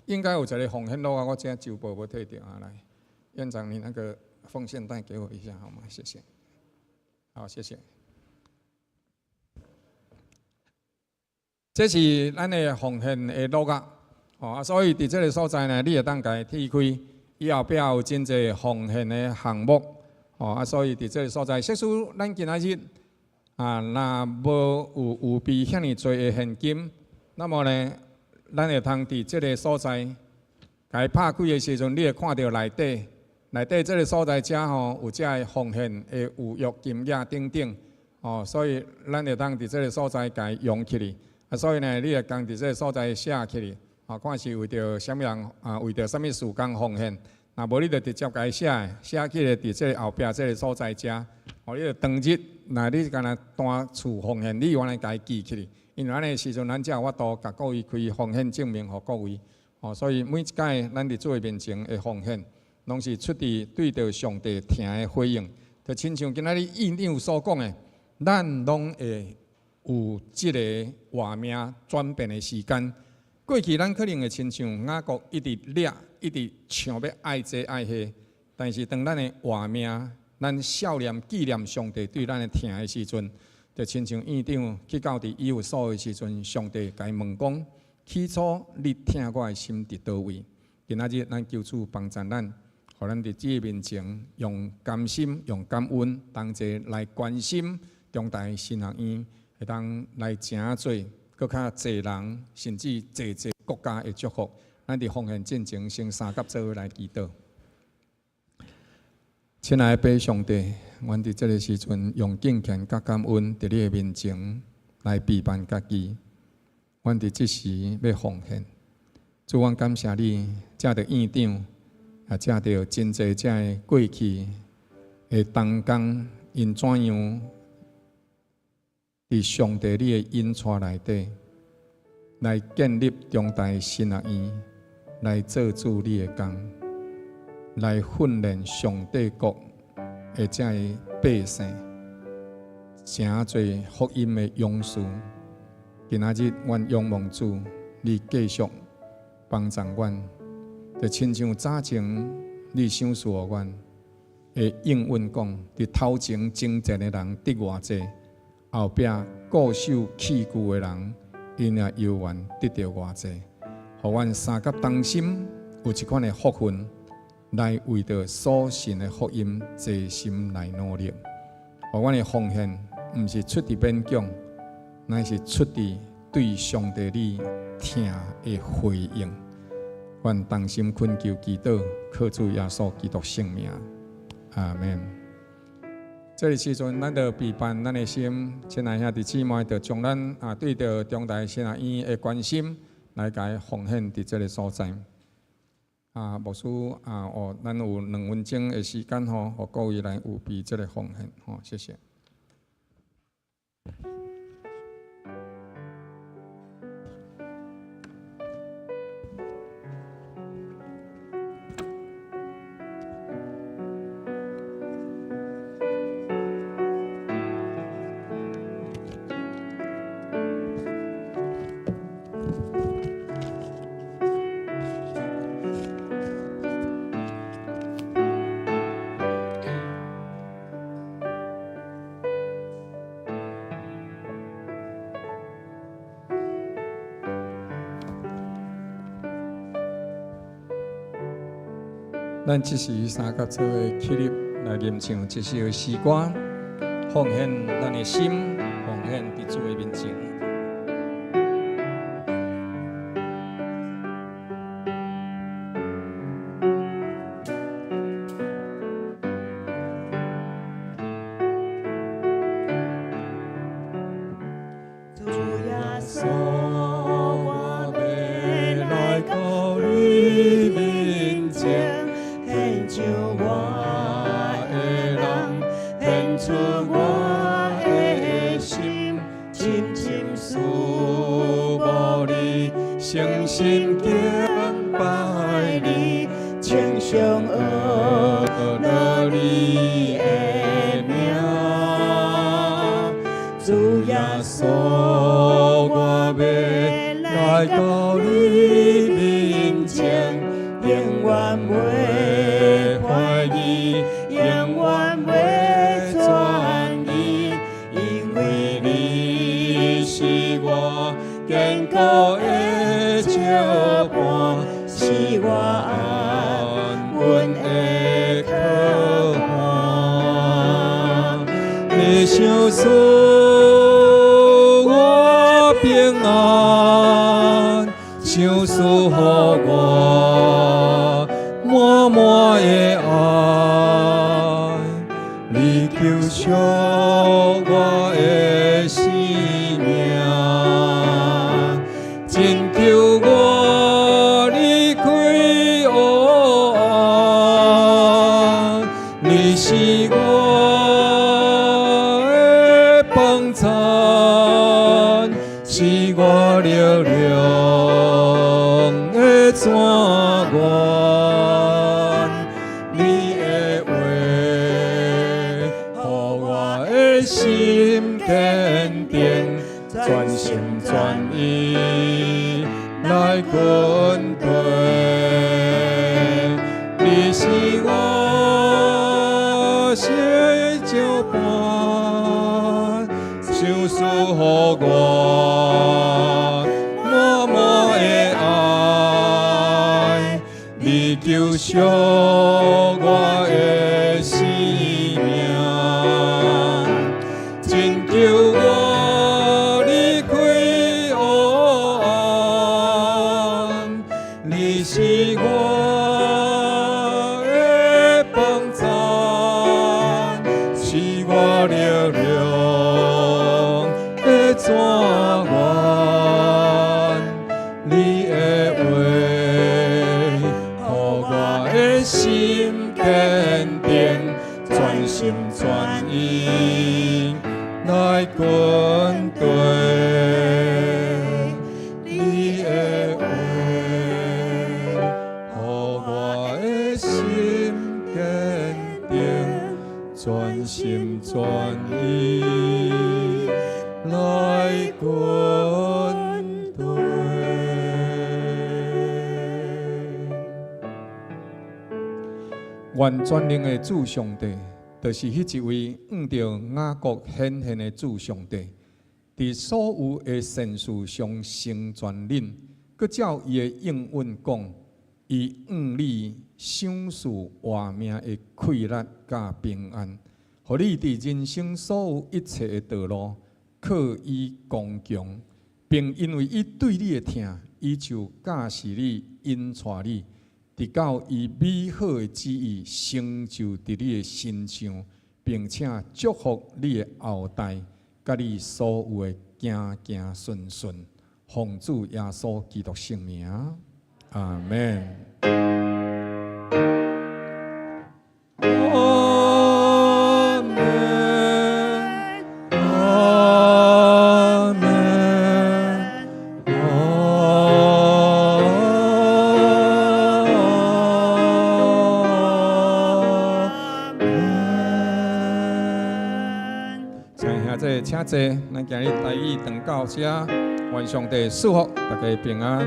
Speaker 1: 应该有一个奉献录啊，我这旧报要退掉啊，来，院长你那个奉献袋给我一下好吗？谢谢。好，谢谢。这是咱的奉献的录啊，哦，所以伫这个所在呢，你会当家剔开。伊后壁有真侪奉献的项目，哦所以伫这个所在，即使咱今仔日若无有备遐尼侪的现金，那么呢，咱会通伫这个所在，家拍开的时阵，你会看到内底这个所在遮吼有遮的奉献的有约金额等等，哦，所以咱会当伫这个所在家用起哩，所以呢，你会共伫这个所在写起哩。看是为着什么人为着什么事工奉献，若无你就直接甲伊写起来伫这个后壁这个所在遮，你就当日，若你干那单厝奉献，你原来甲伊记起哩，因为安尼时阵，咱才有法度甲各位开奉献证明互各位。所以每一届咱伫做面前的奉献，拢是出自对着上帝听的回应，就亲像今仔日院长所讲的，咱拢会有即个活命转变的时间。过去咱可能会亲像雅各一直掠，一直想要爱这爱迄，但是当咱的活命，咱少年纪念上帝对咱的疼的时阵，就亲像院长去到伫以有所的时阵，上帝甲伊问讲：起初你听我的心伫倒位？今仔日咱求主帮助咱，互咱伫主面前用甘心、用感恩，同齐来关心中大新学院，会当来诚做。搁较侪人，甚至侪国家的祝福，咱伫奉献进前先三甲做伙来祈祷。亲爱的爸上帝，阮伫这个时阵用敬虔甲感恩伫你的面前来陪伴家己。阮伫即时要奉献，主，阮感谢你，借着院长，也借着真侪遮的过去的同工，因怎样？伫上帝你的引带内底，来建立中大新学院，来做主你的工，来训练上帝国的这个百姓，诚侪福音的勇士。今仔日，阮仰望主，你继续帮助阮，就亲像早前你赏赐互阮的应允讲，伫头前征战的人得偌济。后壁固守器具的人，因也犹原得到偌济，互阮三甲同心有一款的福分，来为着所信的福音，齐心来努力。互阮的奉献，毋是出自勉强，乃是出自对上帝你听的回应。阮同心恳求祈祷，靠主耶稣基督圣名，阿门。这个时阵，咱着陪伴咱的心，亲爱兄弟姊妹，着将咱对着中大新学院的关心来甲奉献伫这个所在。牧师咱有2分钟的时间吼，互各位来有备这个奉献吼，谢谢。咱即时三甲做伙起立来吟唱一首诗歌，奉献咱的心，奉献伫主的面前。
Speaker 2: 诚心敬拜你，称颂。的名，主耶稣，我要来到你面前，永远袂怀疑，永远袂转移，因为你是我坚固的照伴，是我安稳的靠岸。你相思我平安，相思予我满满的爱，你救赎我的性命，拯救我离开黑暗，你是我的帮衬，是我力量的泉源。你的话，予我的心坚定，全心全意来跟随。你是我写照伴，相思予我满满的爱，你救赎我的性命，拯救我离开黑暗，你是我的帮衬，是我力量的泉源。你的话，予我的心坚定，全心全意来跟随。你的话，予我的心坚定，全心全意来跟随。愿全能的主上帝，就是迄一位按照雅各显现的主上帝，伫所有的善事上成全恁，佮照伊的应允讲，伊按你赏赐活命的快乐甲平安，互你伫人生所有一切的道路靠伊刚强，并因为伊对你的疼，伊就驾驶你、引带你。直到伊美好的旨意成就伫你的身上，并且祝福你的后代，甲你所有的行行顺顺。奉主耶稣基督圣名，阿门。请坐，咱今日台语传到这，愿上帝祝福大家平安。